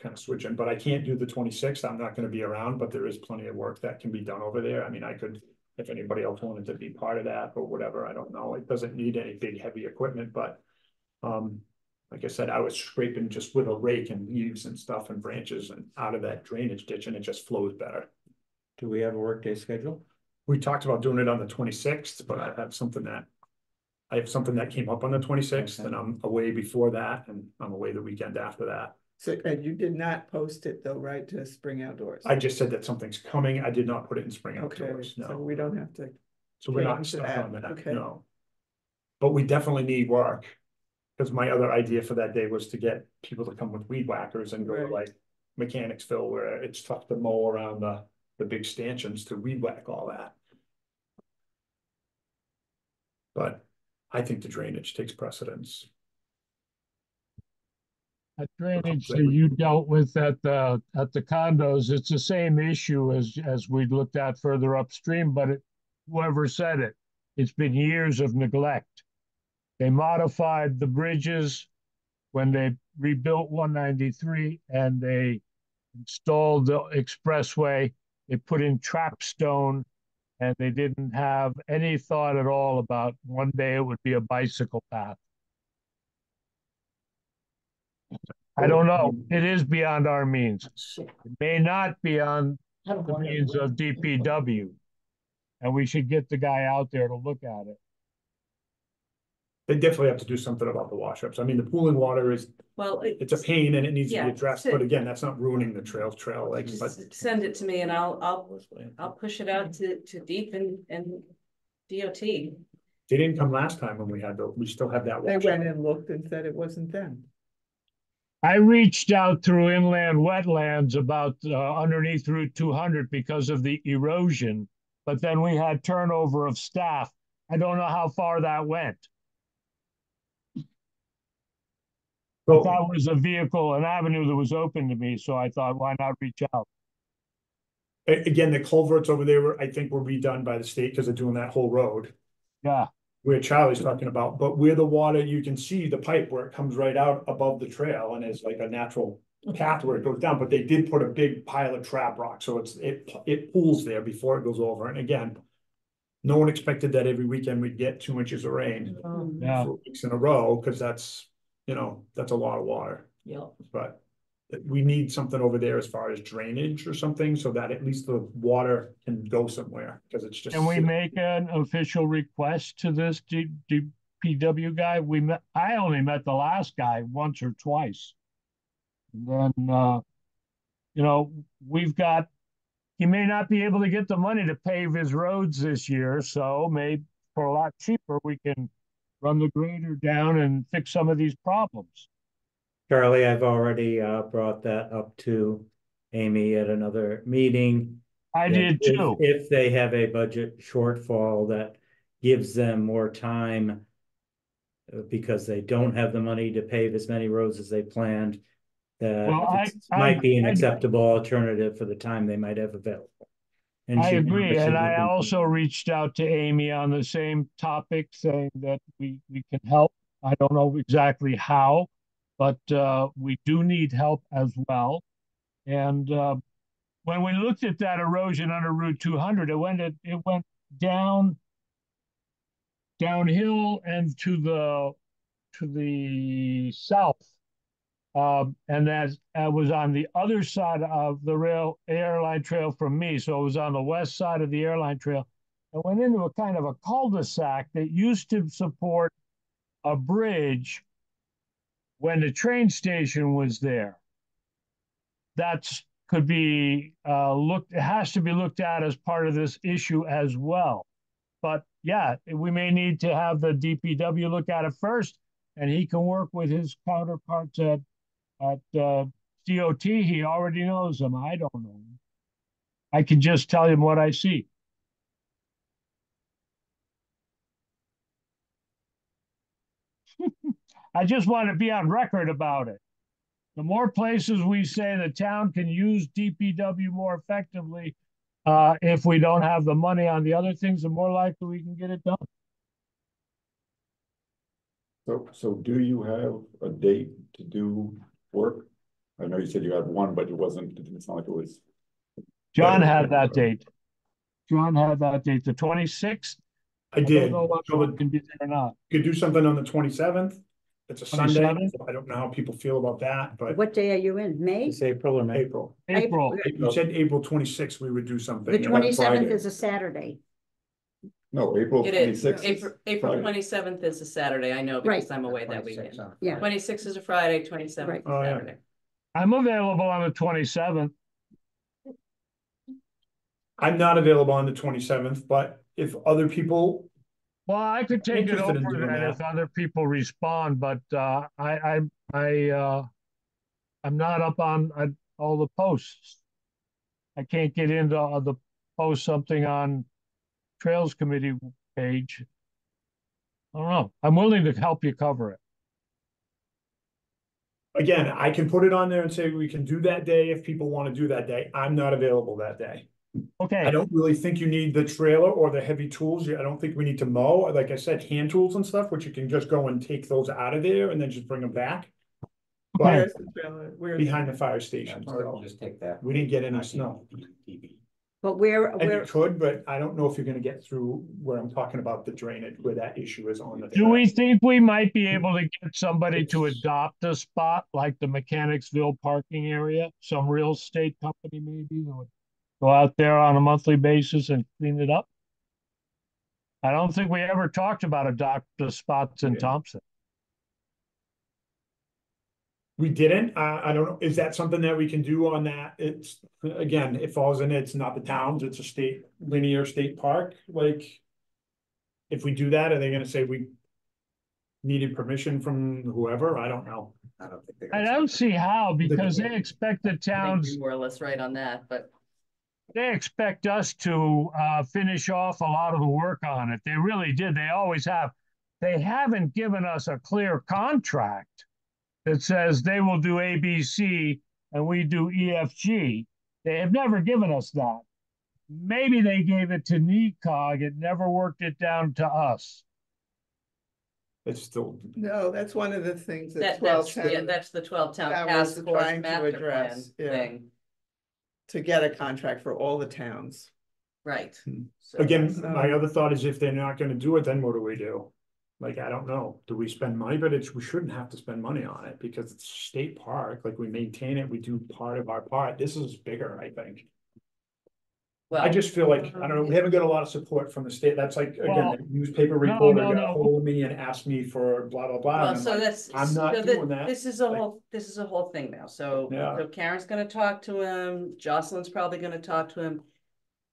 kind of switching, but I can't do the 26th, I'm not gonna be around, but there is plenty of work that can be done over there. I mean, I could, if anybody else wanted to be part of that or whatever, I don't know, it doesn't need any big heavy equipment, but. Like I said, I was scraping just with a rake and leaves and stuff and branches and out of that drainage ditch, and it just flows better. Do we have a workday schedule? We talked about doing it on the 26th, but I have something that came up on the 26th, Okay. and I'm away before that, and I'm away the weekend after that. So, and you did not post it though, right, to Spring Outdoors? I just said that something's coming. I did not put it in Spring Okay, Outdoors, so no. we don't have to, So we're not change stuck that, on that, okay. no. But we definitely need work. Because my other idea for that day was to get people to come with weed whackers and go to Right. like Mechanicsville, where it's tough to mow around the big stanchions to weed whack all that. But I think the drainage takes precedence. That drainage that you dealt with at the condos, it's the same issue as we looked at further upstream, but whoever said it. It's been years of neglect. They modified the bridges when they rebuilt 193 and they installed the expressway. They put in trap stone and they didn't have any thought at all about one day it would be a bicycle path. I don't know. It is beyond our means. Shit. It may not be on I don't the want means of DPW. And we should get the guy out there to look at it. They definitely have to do something about the washups. I mean, the pooling water is, Well, it's a pain and it needs to Yeah, be addressed, so- but again, that's not ruining the trail like, but. just send it to me and I'll push it out to Deep and DOT. They didn't come last time when we still have that. They washout. went and looked and said it wasn't them. I reached out through inland wetlands about underneath Route 200 because of the erosion, but then we had turnover of staff. I don't know how far that went. But So, that was a vehicle, an avenue that was open to me, so I thought, why not reach out? again, the culverts over there I think were redone by the state because they're doing that whole road. Yeah, Where Charlie's talking about, but where the water, you can see the pipe where it comes right out above the trail and it's like a natural path where it goes down, but they did put a big pile of trap rock, so it pools there before it goes over, and again. No one expected that every weekend we'd get 2 inches of rain yeah. for weeks in a row, because that's, that's a lot of water, Yeah. but. We need something over there as far as drainage or something, so that at least the water can go somewhere, because it's just. Can we make an official request to this DPW guy? I only met the last guy once or twice. And then, he may not be able to get the money to pave his roads this year, so maybe for a lot cheaper, we can run the grader down and fix some of these problems. Charlie, I've already brought that up to Amy at another meeting. I that did too. If they have a budget shortfall that gives them more time because they don't have the money to pave as many roads as they planned, that might be an acceptable alternative for the time they might have available. And I she agree, and I looking for- also reached out to Amy on the same topic, saying that we can help. I don't know exactly how, but we do need help as well. And when we looked at that erosion under Route 200, it went downhill and to the south. And that was on the other side of the airline trail from me. So it was on the west side of the airline trail. I went into a kind of a cul-de-sac that used to support a bridge when the train station was there. That's could be it has to be looked at as part of this issue as well. But yeah, we may need to have the DPW look at it first, and he can work with his counterparts at DOT. He already knows them. I don't know. I can just tell him what I see. I just want to be on record about it. The more places we say the town can use DPW more effectively, if we don't have the money on the other things, the more likely we can get it done. So do you have a date to do work? I know you said you had one, but it didn't sound like it was. John had that date. John had that date, the 26th. I did. I don't know So what can be there or not. could do something on the 27th. It's a Sunday. 27th? I don't know how people feel about that, but What day are you in? May? It's April or May. April. April. You said April 26th, we would do something. The 27th Friday. is a Saturday. No, April It is, 26th. April Friday. 27th is a Saturday, I know, because I'm away that weekend. Yeah. 26th is a Friday, 27th Right. is Oh, yeah. Saturday. I'm available on the 27th. I'm not available on the 27th, but if other people, Well, I could take it Interested in over doing then that. if other people respond, but I'm not up on all the posts. I can't get into the post something on Trails Committee page. I don't know. I'm willing to help you cover it. again, I can put it on there and say we can do that day if people want to do that day. I'm not available that day. I Okay, don't really think you need the trailer or the heavy tools. I don't think we need to mow. Like I said, hand tools and stuff, which you can just go and take those out of there and then just bring them back. But Where's the trailer? Where's behind the fire station, Or so just take that. we didn't get any snow. But where, And you where, could, but I don't know if you're gonna get through where I'm talking about the drainage, where that issue is on the. do we think we might be able to get somebody to adopt a spot like the Mechanicsville parking area? Some real estate company maybe that would go out there on a monthly basis and clean it up? I don't think we ever talked about adopt the spots in Yeah. Thompson. We didn't, I don't know, is that something that we can do on that? It's, again, it falls in, it's not the towns, it's a state, linear state park, like. If we do that, are they gonna say we needed permission from whoever? I don't know. I don't think they're I gonna don't see how, because they expect the I think towns, you're more or less right on that, but they expect us to finish off a lot of the work on it. They really did. They always have. They haven't given us a clear contract that says they will do ABC and we do EFG. They have never given us that. Maybe they gave it to NECOG. It never worked it down to us. It's still, No, that's one of the things that that, twelve that's, yeah, ten, that's the 12-town that was task force trying to master plan address, yeah. thing, to get a contract for all the towns. right? Hmm. So again, that's- my other thought is if they're not gonna do it, then what do we do? Like, I don't know, do we spend money? But we shouldn't have to spend money on it because it's a state park, like we maintain it, we do part of our part. This is bigger, I think. I Well, just feel like, I don't know, we haven't got a lot of support from the state. That's like, again, Well, the newspaper no, reporter no, got a no. hold of me and asked me for blah, blah, blah. well, and I'm so like, that's, I'm not so doing that. this is a Like, whole, this is a whole thing now, so, Yeah. so Karen's gonna talk to him, Jocelyn's probably gonna talk to him.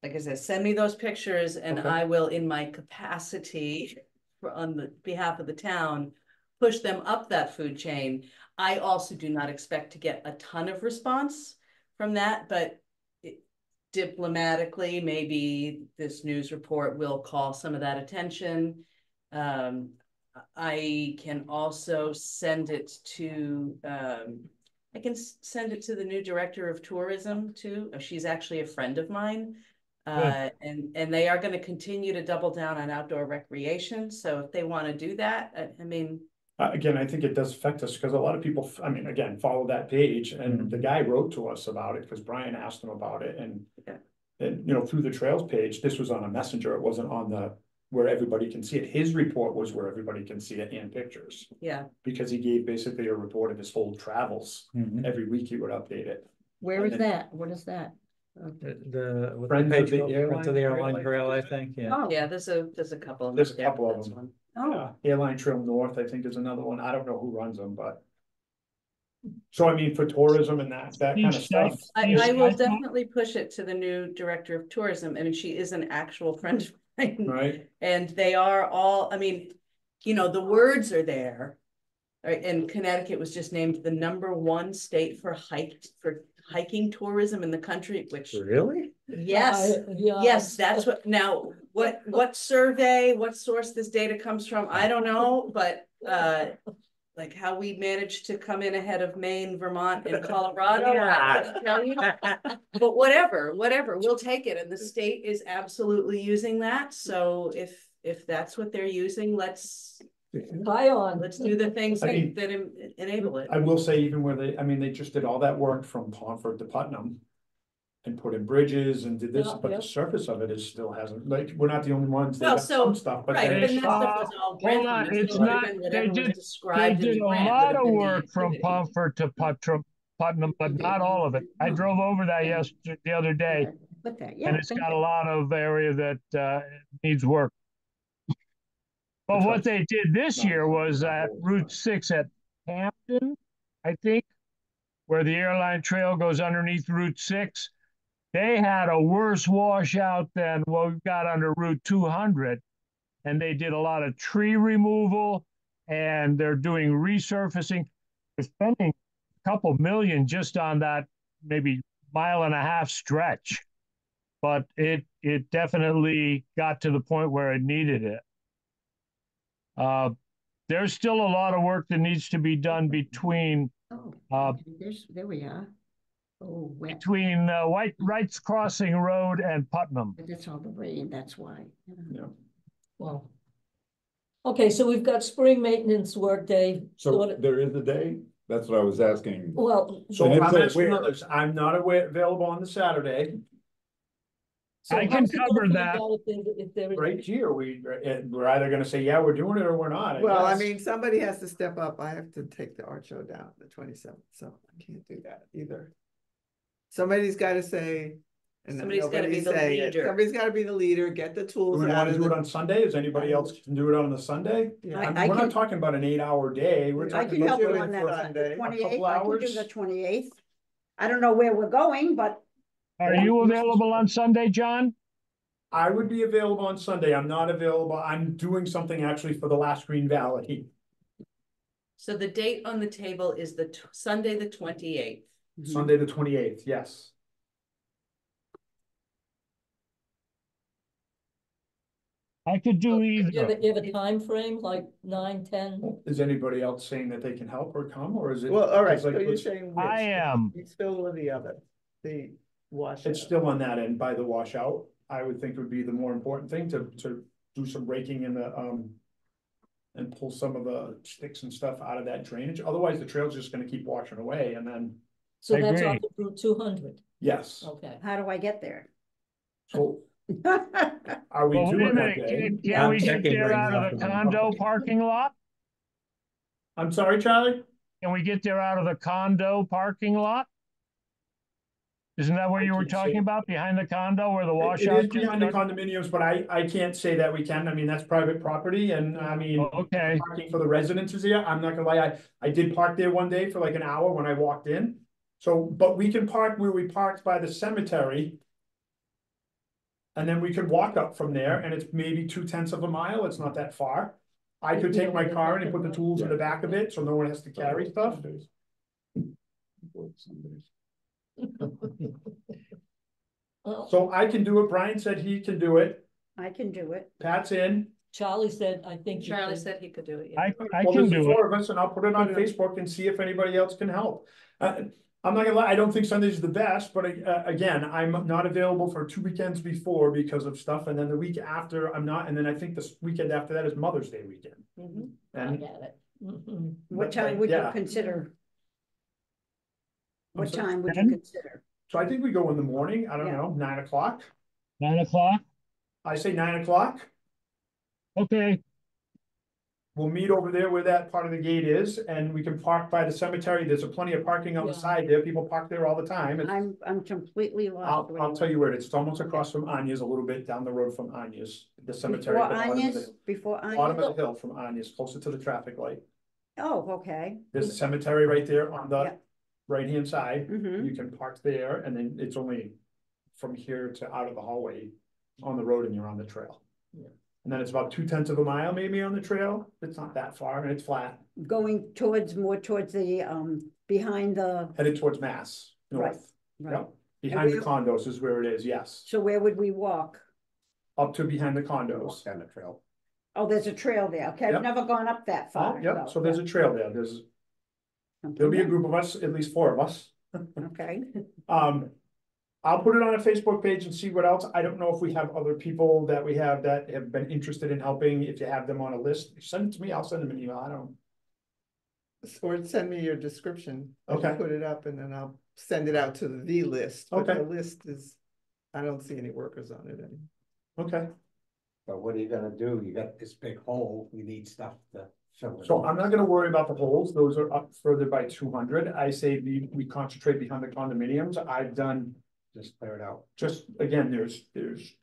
Like I said, send me those pictures and Okay. I will, in my capacity on the behalf of the town, push them up that food chain. I also do not expect to get a ton of response from that, but diplomatically, maybe this news report will call some of that attention. I can also send it to, I can send it to the new director of tourism too. She's actually a friend of mine. And they are going to continue to double down on outdoor recreation. So if they want to do that, I mean, again, I think it does affect us because a lot of people, I mean, again, follow that page and the guy wrote to us about it because Brian asked him about it and. Yeah. And, you know, through the trails page, this was on a messenger, it wasn't on the, where everybody can see it. His report was where everybody can see it and pictures. yeah. Because he gave basically a report of his whole travels. Mhm. Every week he would update it. where is that? What is that? The Friends of page the called Friends of the Airline Airline Trail, I think, yeah. Oh, Yeah, there's a couple of them. There's a there, couple of that's them. one. oh, Airline Trail North, I think is another one. I don't know who runs them, but. So I mean, for tourism and that kind of Each stuff. state- I will Yes, I- definitely push it to the new director of tourism. I mean, she is an actual friend of mine. Right, And they are all, I mean, you know, the words are there. Right, and Connecticut was just named the #1 state for hiking tourism in the country, which, Really? yes, Yeah. yes, that's what, now, what survey, what source this data comes from, I don't know, but, like how we managed to come in ahead of Maine, Vermont, and Colorado, I can't tell you. But whatever, we'll take it, and the state is absolutely using that, so if that's what they're using, let's High on. do the things I that mean, that enable it. I will say even where they just did all that work from Pomfret to Putnam. And put in bridges and did this, Yeah, but yeah. the surface of it still hasn't, like, we're not the only ones, they Well, got so- some stuff, but Right, they. but that stuff was all grant Hold on, money, it's so not- even they whatever was did- They described in did the a grant would lot have of been the work from activity. Pomfret to Putnam, but not all of it. I drove over that the other day, with that, yeah. and it's thank got you. a lot of area that needs work. But That's what right. they did this year was at Route 6 at Hampton, I think, where the airline trail goes underneath Route 6. They had a worse washout than what we've got under Route 200. And they did a lot of tree removal and they're doing resurfacing. They're spending a couple million just on that maybe mile-and-a-half stretch. But it definitely got to the point where it needed it. There's still a lot of work that needs to be done between Oh, Uh, there we are. Oh, wet. between White Wrights Crossing Road and Putnam. It's all the rain, that's why. Yeah. Well. Okay, so we've got spring maintenance workday. So there is a day? That's what I was asking. Well, So And if I'm so, asking where? others, I'm not available on the Saturday. so I can how's he gonna cover find that. out if there is? Right here, we're either gonna say, yeah, we're doing it or we're not. Well, I guess. mean, somebody has to step up. I have to take the art show down the 27th, so I can't do that either. Somebody's gotta say. And Somebody's gotta be nobody's the saying it. leader. Somebody's gotta be the leader, get the Do tools we out wanna of do it the. on Sunday? Is anybody else can do it on the Sunday? Yeah. I We're can- not talking about an 8-hour day. We're I I talking can can about help do you it on for that Sunday. twenty-eighth, couple I can do hours. the 28th. I don't know where we're going, but Are you available on Sunday, John? I would be available on Sunday. I'm not available. I'm doing something actually for the last Green Valley. So the date on the table is the Sunday, the 28th. Sunday, the 28th, yes. I could do You either. you have a time frame, like 9, 10? Is anybody else saying that they can help or come, or is it? Well, all right, it's so like, you're let's- saying I which? am. It's still one or the other, the washout. It's still on that end by the washout. I would think would be the more important thing to do some raking in the, and pull some of the sticks and stuff out of that drainage. Otherwise, the trail's just gonna keep washing away and then, So I that's agree. off of Route 200, yes. okay. how do I get there? So are we Well, wait a doing that minute, day? can we get checking there right out now of the for them. condo parking lot? I'm sorry, Charlie? Can we get there out of the condo parking lot? Isn't that what I you were can't say. talking about, behind the condo where the It washout? is behind the condominiums, but I can't say that we can. I mean, that's private property and I mean. Okay, Parking for the residences here, I'm not gonna lie, I did park there one day for like an hour when I walked in. So, but we can park where we parked by the cemetery. And then we could walk up from there and it's maybe 2/10 of a mile, it's not that far. I could take my car and put the tools in the back of it, so no one has to carry stuff. Well, So I can do it, Brian said he can do it, I can do it. Pat's in. Charlie said, I think. you Charlie can. said he could do it. Yeah. I Well, can there's the do it. 4 of us and I'll put it on Facebook and see if anybody else can help. I'm not gonna lie, I don't think Sunday's the best, but again, I'm not available for 2 weekends before because of stuff, and then the week after, I'm not, and then I think this weekend after that is Mother's Day weekend. Mhm, I And get it. Mhm. What But, time would you yeah. consider? What sorry? time would you 10? consider? So I think we go in the morning, I don't Yeah. know, 9 o'clock, 9 o'clock? I say 9 o'clock. Okay, We'll meet over there where that part of the gate is, and we can park by the cemetery, there's plenty of parking on the Yeah. side there, people park there all the time. I'm completely lost. I'll tell you where it is, it's almost across from Anya's, a little bit down the road from Anya's, the cemetery. Before at the bottom of the Anya's, hill. before Bottom Anya's? of the hill from Anya's, closer to the traffic light. Oh, okay. There's a cemetery right there on Yeah. the right-hand side. Mm-hmm. You can park there and then it's only from here to out of the hallway on the road and you're on the trail. Yeah. And then it's about 2/10 of a mile maybe on the trail. It's not that far and it's flat, Going towards, more towards the, behind the, headed towards Mass, north. right. Yep. Behind the we- condos is where it is, yes. So where would we walk? Up to behind the condos. Down the trail. Oh, there's a trail there. Okay, I've Yep. never gone up that far. Oh, yep, so there's a trail there. Okay. There'll be a group of us, at least 4 of us. Okay, I'll put it on a Facebook page and see what else. I don't know if we have other people that we have that have been interested in helping. If you have them on a list, send it to me. I'll send them an email. I don't. Or send me your description. I can Okay. Put it up and then I'll send it out to the list. But Okay. the list is, I don't see any workers on it anymore. Okay, But what are you gonna do? You got this big hole, you need stuff to fill it. so I'm not gonna worry about the holes. Those are up further by 200. I say we concentrate behind the condominiums. I've done Just clear it out. just, again, there's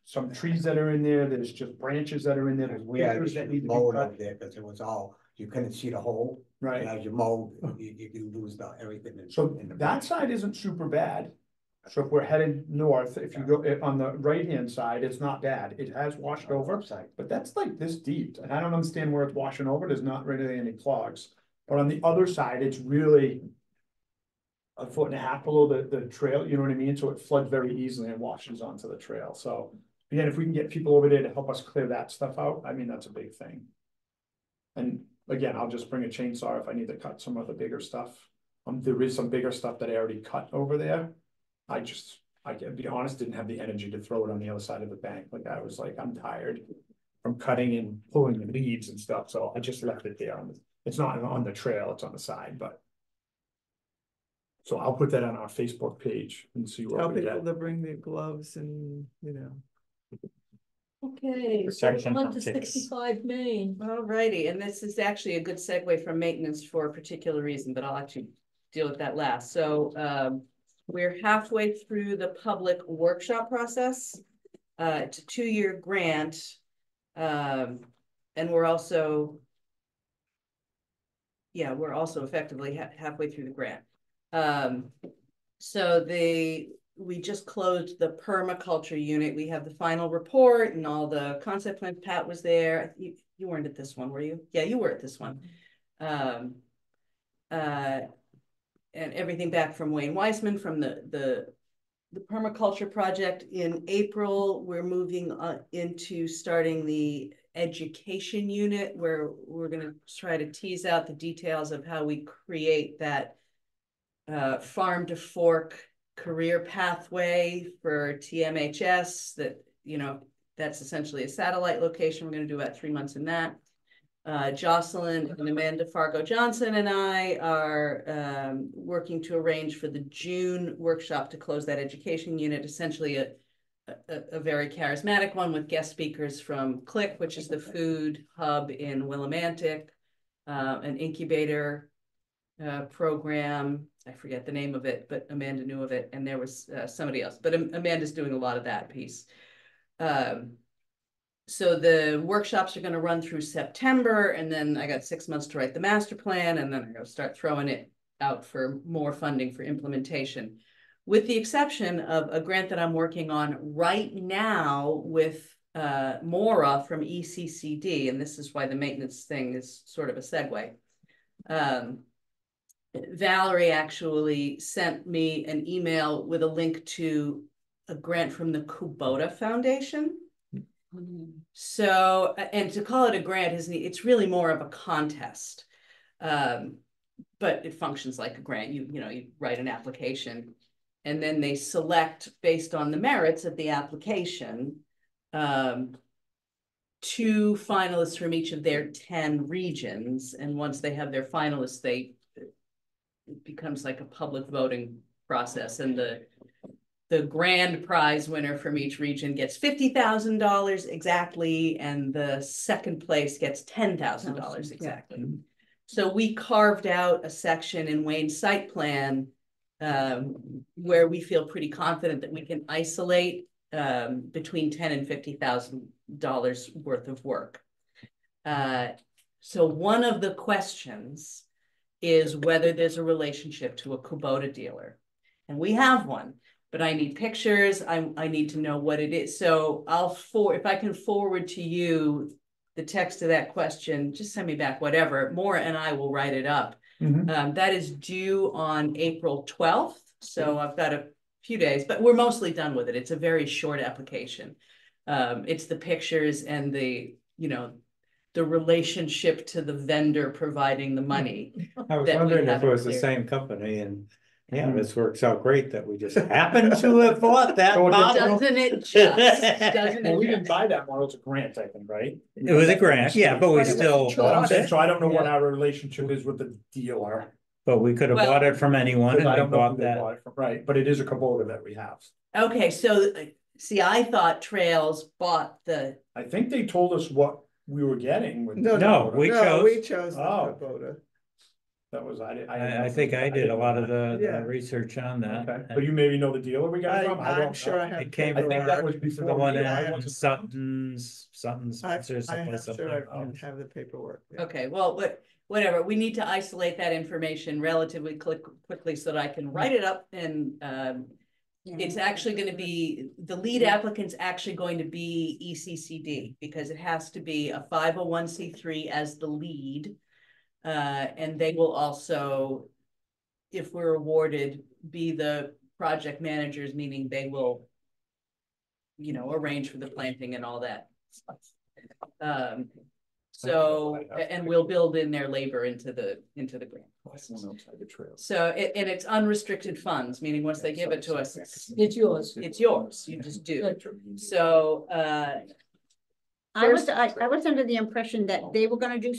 some trees that are in there. There's just branches that are in there. There's We had pictures that need to be mowed cut. up there, cause it was all, you couldn't see the hole. Right. And as you mowed, you lose everything. So in the that side isn't super bad. So if we're headed north, if you go on the right-hand side, it's not bad. It has washed over, Upside. but that's like this deep. And I don't understand where it's washing over. There's not really any clogs. But on the other side, it's really 1.5 feet below the trail, you know what I mean? So it floods very easily and washes onto the trail. So again, if we can get people over there to help us clear that stuff out, I mean, that's a big thing. And again, I'll just bring a chainsaw if I need to cut some of the bigger stuff. There is some bigger stuff that I already cut over there. I can be honest, didn't have the energy to throw it on the other side of the bank. Like I was like, I'm tired from cutting and pulling the leaves and stuff, so I just left it there. It's not on the trail, it's on the side, but. So I'll put that on our Facebook page and see Tell what we people get. to bring the gloves and, you know. Okay, so Protection on from to ticks. 65 Main. Alrighty, and this is actually a good segue from maintenance for a particular reason, but I'll actually deal with that last. So we're halfway through the public workshop process. It's a 2-year grant. And we're also effectively halfway through the grant. So we just closed the permaculture unit. We have the final report and all the concept plans. Pat was there. You weren't at this one, were you? Yeah, you were at this one. And everything back from Wayne Weissman from the permaculture project. In April, we're moving into starting the education unit, where we're going to try to tease out the details of how we create that farm to fork career pathway for TMHS. That, you know, that's essentially a satellite location. We're going to do about 3 months in that. Jocelyn and Amanda Fargo Johnson and I are working to arrange for the June workshop to close that education unit, essentially a very charismatic one with guest speakers from CLIC, which is the food hub in Willimantic, an incubator program. I forget the name of it, but Amanda knew of it, and there was somebody else, but Amanda's doing a lot of that piece. So the workshops are going to run through September, and then I got 6 months to write the master plan, and then I'm going to start throwing it out for more funding for implementation, with the exception of a grant that I'm working on right now with Maura from ECCD, and this is why the maintenance thing is sort of a segue. Valerie actually sent me an email with a link to a grant from the Kubota Foundation. So, and to call it a grant it's really more of a contest, but it functions like a grant. You write an application, and then they select based on the merits of the application 2 finalists from each of their 10 regions, and once they have their finalists, it becomes like a public voting process, and the grand prize winner from each region gets $50,000 exactly, and the second place gets $10,000 exactly. Yeah. So we carved out a section in Wayne's site plan where we feel pretty confident that we can isolate between $10,000 and $50,000 worth of work. So one of the questions is whether there's a relationship to a Kubota dealer, and we have one. But I need pictures. I need to know what it is. So if I can forward to you the text of that question, just send me back whatever. Maura and I will write it up. Mm-hmm. That is due on April 12th. So I've got a few days, but we're mostly done with it. It's a very short application. It's the pictures and the relationship to the vendor providing the money. I was wondering if it was the same company, and yeah, this works out great that we just happen to have bought that model. Doesn't it just? Well, we didn't buy that model, it's a grant, I think, right? It was a grant, yeah, but we still. So I don't know what our relationship is with the dealer. But we could have bought it from anyone, and I don't know bought who they bought it from, right? But it is a Kubota that we have. Okay, so see, I thought Trails bought the. I think they told us what we were getting with. No, we chose the Kubota. That was, I think I did a lot of the research on that. Okay. But you maybe know the dealer we got it from? I'm sure I have. It came I think that was before the one me. in Sutton's. I'm sure I have the paperwork. Yeah. Okay, well, whatever. We need to isolate that information relatively quickly so that I can write it up, and it's actually going to be, the lead applicant's actually going to be ECCD, because it has to be a 501c3 as the lead. And they will also, if we're awarded, be the project managers, meaning they will, arrange for the planting and all that stuff. So, and we'll build in their labor into the grant. So, and it's unrestricted funds, meaning once they give it to us, It's yours. it's yours, you just do. So, I was under the impression that they were gonna do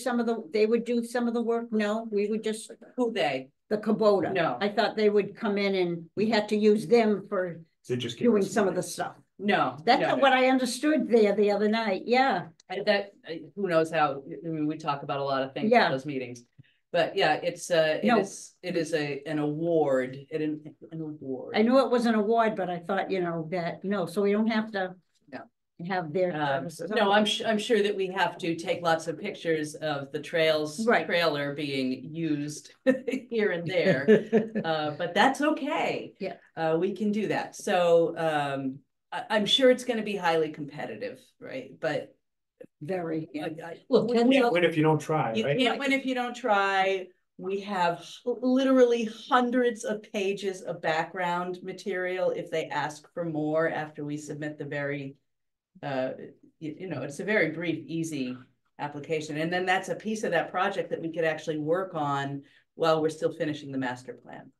they would do some of the work. No, we would just, who they? the Kubota. No. I thought they would come in and we had to use them for They just give doing us some of money. the stuff. No. That's no. what I understood there the other night, yeah. Who knows how, I mean, we talk about a lot of things Yeah. at those meetings. But yeah, it No. is an award, an award. I knew it was an award, but I thought, so we don't have to. No. Have their services. No, I'm sure that we have to take lots of pictures of the trails Right. trailer being used here and there. But that's okay. Yeah. We can do that. So I'm sure it's going to be highly competitive, right? But Very. Look, You can't win if you don't try, you right? can't win if you don't try. We have literally hundreds of pages of background material if they ask for more after we submit the very it's a very brief, easy application. And then that's a piece of that project that we could actually work on while we're still finishing the master plan.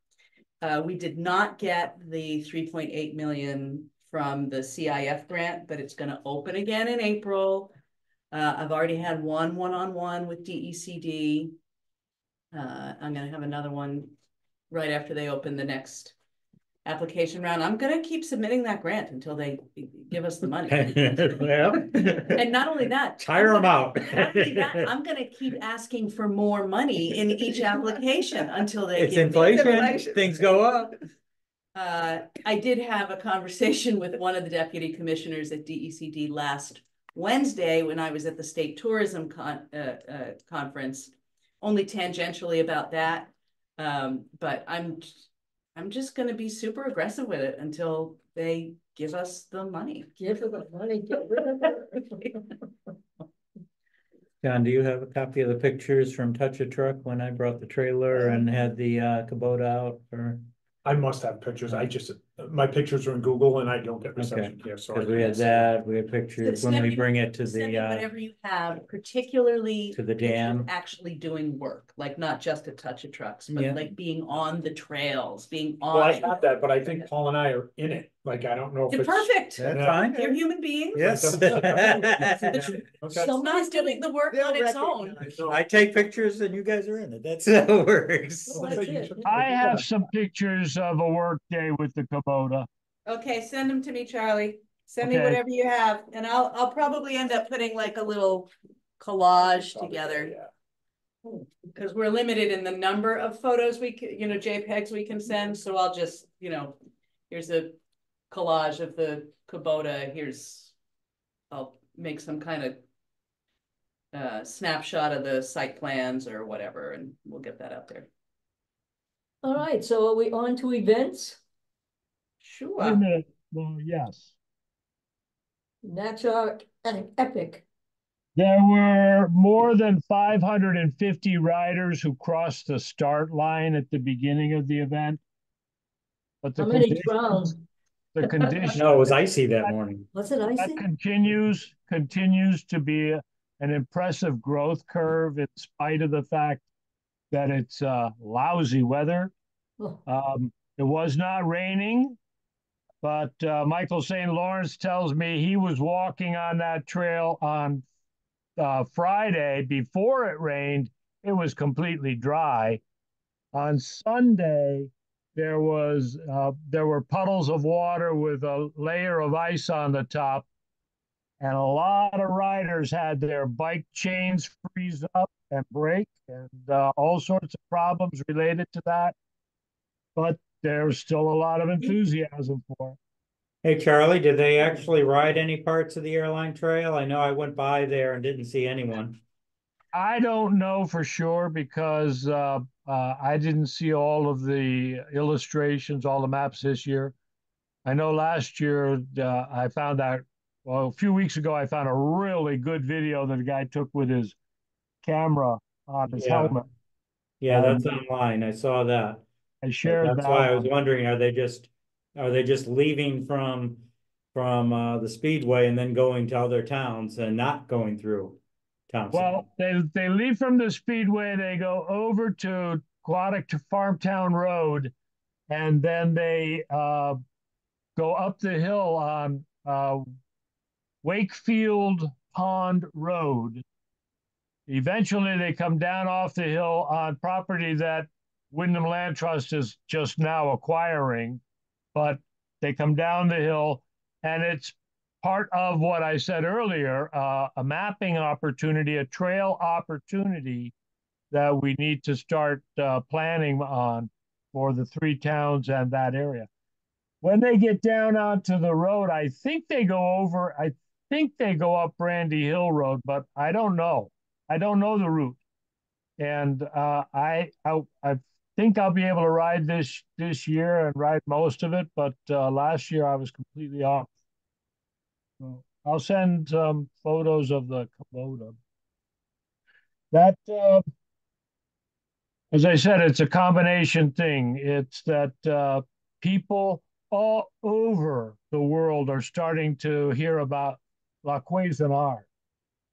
We did not get the 3.8 million from the CIF grant, but it's going to open again in April. I've already had one-on-one with DECD. I'm going to have another one right after they open the next application round. I'm going to keep submitting that grant until they give us the money. Well, And not only that, tire them out. not only that, I'm going to keep asking for more money in each application until they It's give inflation, things go up. I did have a conversation with one of the deputy commissioners at DECD last Wednesday when I was at the state tourism conference, only tangentially about that. But I'm just going to be super aggressive with it until they give us the money. Give her the money, get rid of it. John, do you have a copy of the pictures from Touch a Truck when I brought the trailer and had the Kubota out for? I must have pictures. My pictures are in Google and I don't get reception here, so. Because we had that, we had pictures when we bring it to Send me the whatever you have, particularly to the dam. actually doing work, like not just a Touch of Trucks, but Yeah. like being on the trails, being Well, I on. have that, but I think Paul and I are in it. Like, I don't know if You're it's. perfect. That's Yeah. fine. You're human beings. Yes. Okay. It's not doing the work on its own. I take pictures and you guys are in it. That's how it works. I have some pictures of a work day with the Kubota. Okay, send them to me, Charlie. Send me Okay. whatever you have, and I'll probably end up putting like a little collage together. Because we're limited in the number of photos we can, JPEGs we can send, so I'll just, here's a collage of the Kubota, I'll make some kind of snapshot of the site plans or whatever, and we'll get that out there. All right, so are we on to events? Wait a Sure. minute. Well, yes. Natural Epic. There were more than 550 riders who crossed the start line at the beginning of the event. But How many drowned? the condition No, it was icy that morning. Was it that icy? continues to be an impressive growth curve in spite of the fact that it's lousy weather. Oh, It was not raining, but Michael St. Lawrence tells me he was walking on that trail on Friday before it rained. It was completely dry. On Sunday, there were puddles of water with a layer of ice on the top, and a lot of riders had their bike chains freeze up and break, and all sorts of problems related to that. But there's still a lot of enthusiasm for it. Hey, Charlie, did they actually ride any parts of the airline trail? I know I went by there and didn't see anyone. I don't know for sure because I didn't see all of the illustrations, all the maps this year. I know last year I found that, well, a few weeks ago, I found a really good video that a guy took with his camera on his Yeah. helmet. Yeah, that's online. I saw that. I shared That's that. why I was wondering, are they just leaving from the Speedway and then going to other towns and not going through Thompson. Well, they leave from the Speedway, they go over to Quadic to Farmtown Road, and then they go up the hill on Wakefield Pond Road. Eventually, they come down off the hill on property that Wyndham Land Trust is just now acquiring, but they come down the hill, and it's part of what I said earlier, a mapping opportunity, a trail opportunity that we need to start planning on for the 3 towns and that area. When they get down onto the road, I think they go up Brandy Hill Road, but I don't know. I don't know the route. And I think I'll be able to ride this year and ride most of it, but last year I was completely off. So I'll send some photos of the Kubota. That, as I said, it's a combination thing. It's that people all over the world are starting to hear about La Cuisinart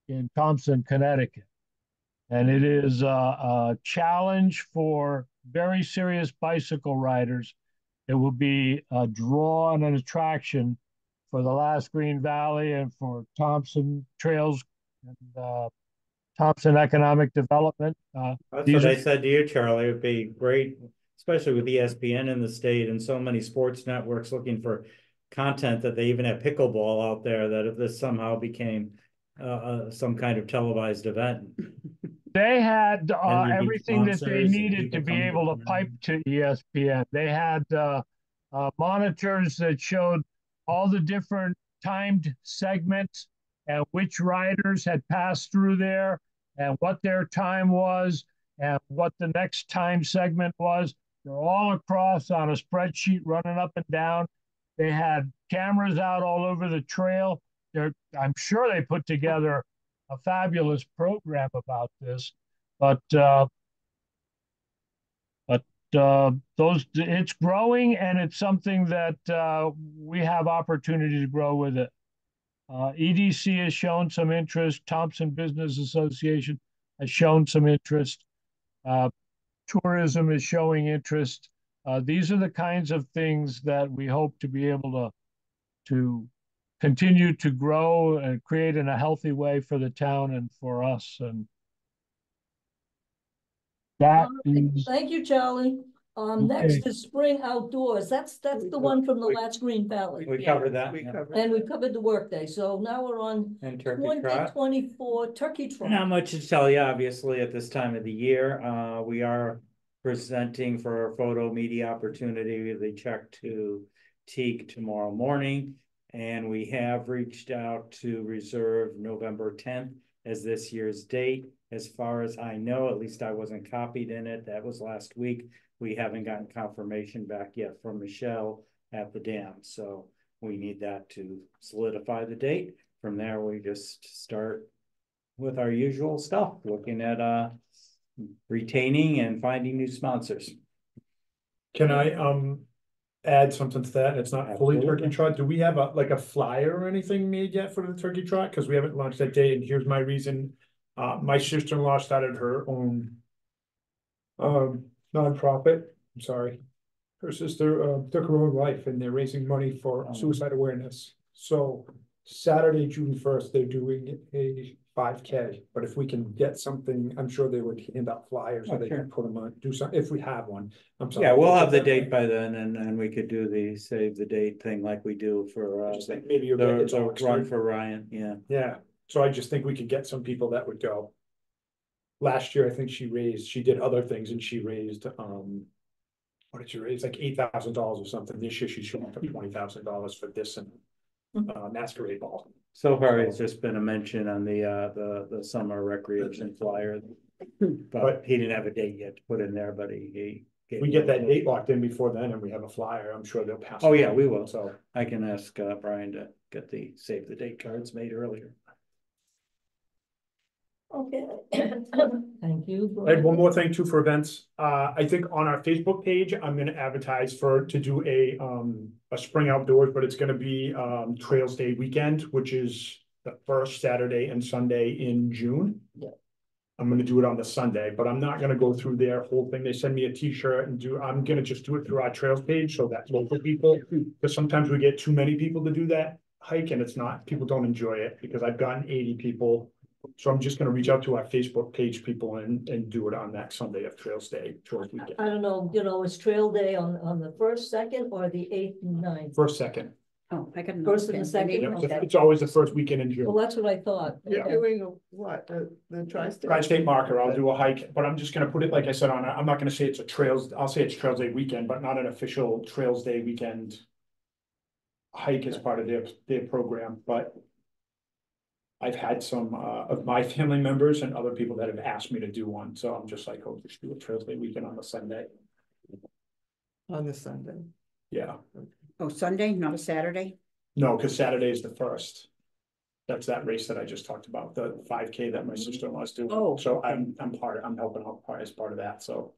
in Thompson, Connecticut. And it is a challenge for very serious bicycle riders. It will be a draw and an attraction for the Last Green Valley and for Thompson Trails and Thompson Economic Development. That's what I said to you, Charlie. It would be great, especially with ESPN in the state and so many sports networks looking for content, that they even have pickleball out there, that if this somehow became some kind of televised event. They had everything that they needed to be able to pipe to ESPN. They had monitors that showed all the different timed segments and which riders had passed through there and what their time was and what the next time segment was. They're all across on a spreadsheet running up and down. They had cameras out all over the trail. I'm sure they put together a fabulous program about this, but it's growing, and it's something that we have opportunity to grow with it. EDC has shown some interest. Thompson Business Association has shown some interest. Tourism is showing interest. These are the kinds of things that we hope to be able to continue to grow and create in a healthy way for the town and for us. And that is... Thank you, Charlie. Next is Spring Outdoors. That's the one from the Last Green Valley. We covered that. And we covered the workday. So now we're on and Turkey Trot. 2024 Turkey Trot. Not much to tell you, obviously, at this time of the year. We are presenting for our photo media opportunity. They check to Teague tomorrow morning. And we have reached out to reserve November 10th as this year's date. As far as I know, at least I wasn't copied in it. That was last week. We haven't gotten confirmation back yet from Michelle at the dam. So we need that to solidify the date. From there, we just start with our usual stuff, looking at retaining and finding new sponsors. Can I add something to that? It's not fully Turkey Trot. Do we have a flyer or anything made yet for the Turkey Trot? Because we haven't launched that day, and here's my reason. My sister-in-law started her own nonprofit. I'm sorry. Her sister took her own life, and they're raising money for suicide awareness. So Saturday, June 1st, they're doing a 5K. But if we can get something, I'm sure they would hand out flyers, so they can put them on, do something if we have one. I'm sorry. Yeah, we'll have the date by then, and we could do the save the date thing like we do for just think maybe the run for Ryan. Yeah. Yeah. So I just think we could get some people that would go. Last year, I think she did other things, and she raised, what did she raise? Like $8,000 or something. This year, she's showing for $20,000 for this and masquerade ball. So far, it's just been a mention on the summer recreation flyer, but he didn't have a date yet to put in there. But he we get that date locked in before then, and we have a flyer. I'm sure they'll pass. Oh yeah, we will. So I can ask Brian to get the save the date cards made earlier. Okay. Thank you. I had one more thing too for events. I think on our Facebook page, I'm going to advertise to do a spring outdoors, but it's going to be Trails Day weekend, which is the first Saturday and Sunday in June. Yeah. I'm gonna do it on the Sunday, but I'm not gonna go through their whole thing. They send me a T-shirt and I'm gonna just do it through our trails page so that local people, because sometimes we get too many people to do that hike and people don't enjoy it because I've gotten 80 people. So I'm just gonna reach out to our Facebook page people and do it on that Sunday of Trails Day, Trails Weekend. I don't know, it's Trail Day on the first, second, or the 8th and 9th? First, second. Oh, I got. First and the second. Yeah, Okay. it's always the first weekend in Well, June. that's what I thought. Yeah. Okay. Doing what, the tri-state? Tri-state marker, I'll do a hike, but I'm just gonna put it, like I said, I'm not gonna say it's a trails, I'll say it's Trails Day weekend, but not an official Trails Day weekend hike as part of their program, but I've had some of my family members and other people that have asked me to do one, so I'm just like, oh, just do a Trails Day weekend on the Sunday. On the Sunday. Yeah, Oh, Sunday, not a Saturday? no, because Saturday is the first. That's that race that I just talked about, the 5K that my sister-in-law's doing. Oh, So I'm helping out as part of that, so.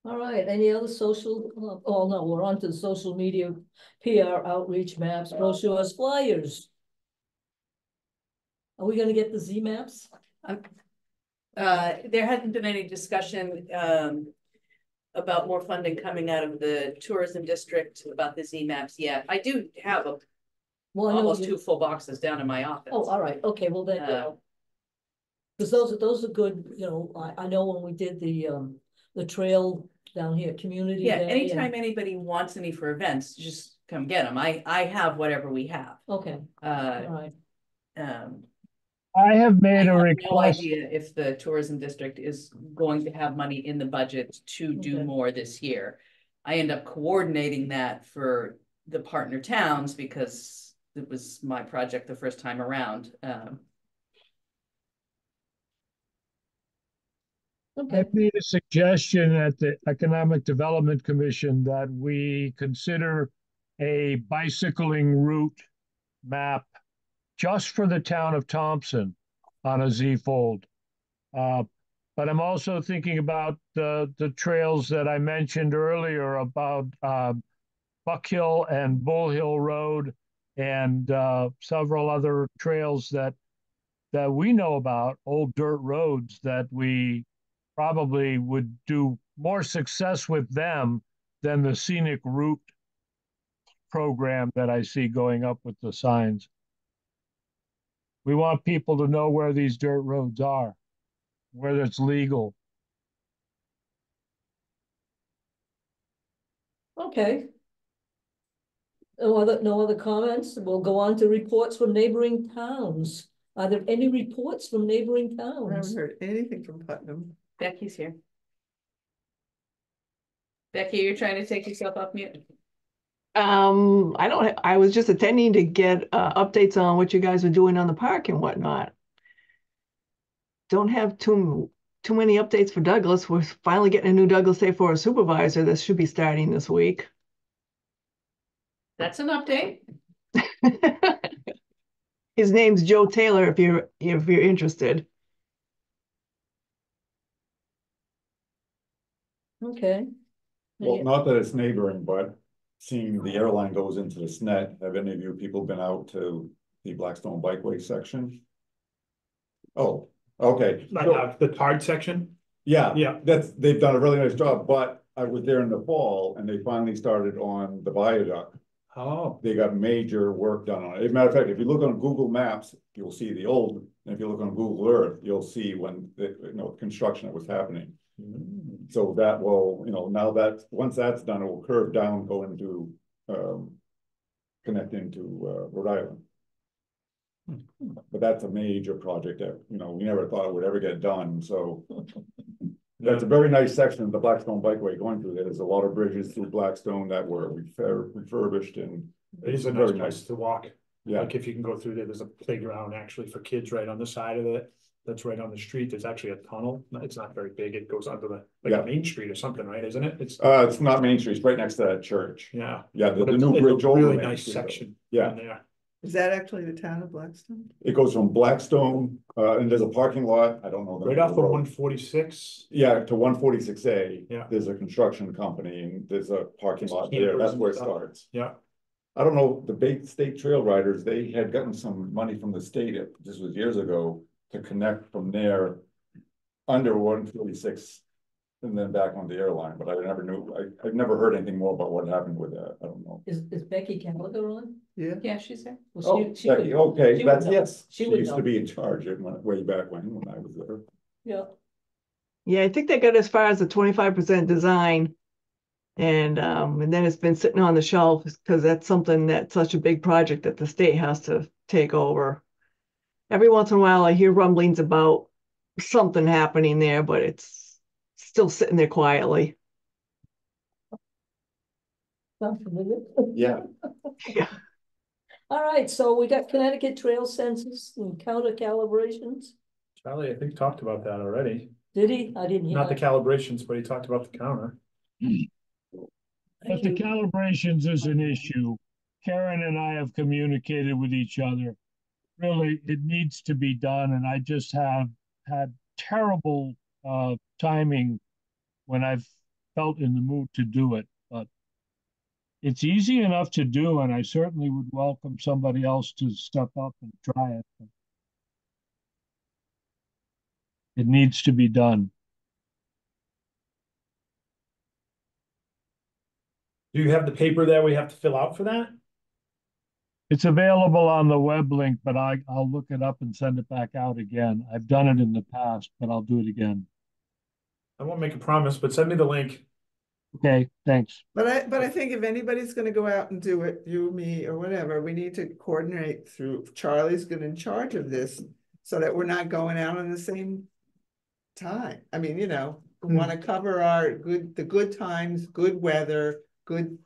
All right, any other social, oh no, we're on to the social media, PR outreach maps, brochures, flyers. Are we gonna get the Z maps? There hasn't been any discussion, about more funding coming out of the tourism district about the Z maps yet. I do have Well, I know almost you- 2 full boxes down in my office. Oh, all right, okay, well then, because those are good, I know when we did the trail down here, community. Yeah, day and- anytime anybody wants any for events, just come get them. I have whatever we have. Okay, all right. I have I made a have no request. idea if the tourism district is going to have money in the budget to do Okay. more this year. I end up coordinating that for the partner towns because it was my project the first time around. Okay, I made a suggestion at the Economic Development Commission that we consider a bicycling route map just for the town of Thompson on a Z-fold. But I'm also thinking about the trails that I mentioned earlier about Buck Hill and Bull Hill Road and several other trails that we know about, old dirt roads that we probably would do more success with them than the scenic route program that I see going up with the signs. We want people to know where these dirt roads are, whether it's legal. okay. No other comments? We'll go on to reports from neighboring towns. Are there any reports from neighboring I towns? haven't heard anything from Putnam. Becky's here. Becky, you're trying to take yourself off mute. I was just attending to get updates on what you guys are doing on the park and whatnot. Don't have too many updates for Douglas. We're finally getting a new Douglas A4 supervisor that should be starting this week. That's an update. His name's Joe Taylor, if you're interested. Okay. Well, not that it's neighboring, but seeing the airline goes into the SNET, have any of you people been out to the Blackstone Bikeway section? Oh, okay. The card section? Yeah. Yeah. They've done a really nice job, but I was there in the fall and they finally started on the viaduct. Oh. They got major work done on it. As a matter of fact, if you look on Google Maps, you'll see the old, and if you look on Google Earth, you'll see when the construction that was happening. So that will, now that, once that's done, it will curve down, go into, connect into, Rhode Island. But that's a major project that, we never thought it would ever get done, so. That's a very nice section of the Blackstone Bikeway going through there. There's a lot of bridges through Blackstone that were refurbished and. It is a nice place to walk. Yeah. Like if you can go through there's a playground actually for kids right on the side of it. That's right on the street. There's actually a tunnel. It's not very big. It goes under a Main Street or something, right? Isn't it? It's not Main Street. It's right next to that church. Yeah. Yeah, the But new it's bridge a over really Main nice Street, section. Yeah. in there. Is that actually the town of Blackstone? It goes from Blackstone, and there's a parking lot. I don't know. the Right name off of of the road. 146. Yeah, to 146A. Yeah. There's a construction company and there's a parking There's lot there. campers That's and where it stuff. starts. Yeah. I don't know, the big state trail riders, they had gotten some money from the state, this was years ago, to connect from there under 146 and then back on the airline, but I never knew, I've never heard anything more about what happened with that. I don't know. Is Becky Gallagher on? Yeah. Yeah, she's there. Well, Oh, she Becky, would- okay, she would that's, know. yes, She she would used know. to be in charge way back when I was there. Yeah. Yeah, I think they got as far as the 25% design. And then it's been sitting on the shelf because that's something that's such a big project that the state has to take over. Every once in a while, I hear rumblings about something happening there, but it's still sitting there quietly. Sound familiar? Yeah. Yeah. All right, so we got Connecticut trail census and counter calibrations. Charlie, I think talked about that already. Did he? I didn't hear Not the that. calibrations, but he talked about the counter. But the calibrations is an issue. Karen and I have communicated with each other. Really, it needs to be done, and I just have had terrible timing when I've felt in the mood to do it. But it's easy enough to do, and I certainly would welcome somebody else to step up and try it. But it needs to be done. Do you have the paper that we have to fill out for that? It's available on the web link, but I'll look it up and send it back out again. I've done it in the past, but I'll do it again. I won't make a promise, but send me the link. Okay, thanks. But I think if anybody's gonna go out and do it, you, me, or whatever, we need to coordinate through, Charlie's good in charge of this. So that we're not going out on the same time. I mean, we wanna cover the good times, good weather, good.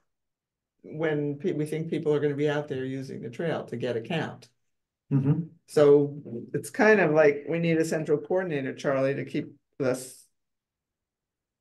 When we think people are gonna be out there using the trail to get a count. Mm-hmm. So it's kind of like, we need a central coordinator, Charlie, to keep us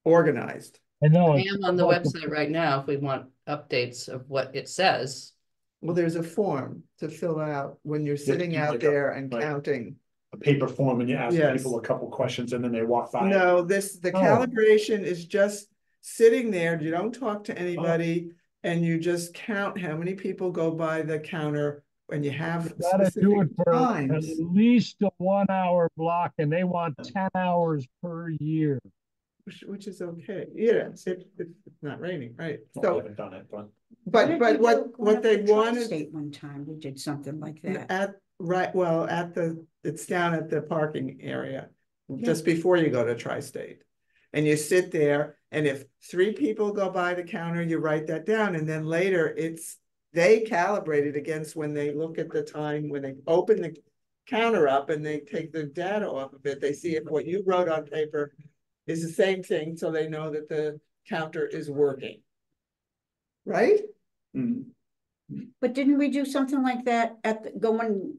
organized. I know. I it's am on the about website right now if we want updates of what it says. Well, there's a form to fill out when you're sitting out there and counting. A paper form and you ask Yes. people a couple questions and then they walk by. No, the calibration is just sitting there, you don't talk to anybody, and you just count how many people go by the counter when you have You gotta do it specific for at times. least a 1 hour block, and they want 10 hours per year. Which is okay, if it's not raining, right? Well, I So, haven't done it, but. but what Going they up to wanted. Tri-State one time, we did something like that. It's down at the parking area, just before you go to Tri-State. And you sit there, and if 3 people go by the counter, you write that down, and then later they calibrate it against when they look at the time, when they open the counter up and they take the data off of it, they see if what you wrote on paper is the same thing, so they know that the counter is working. Right? But didn't we do something like that going,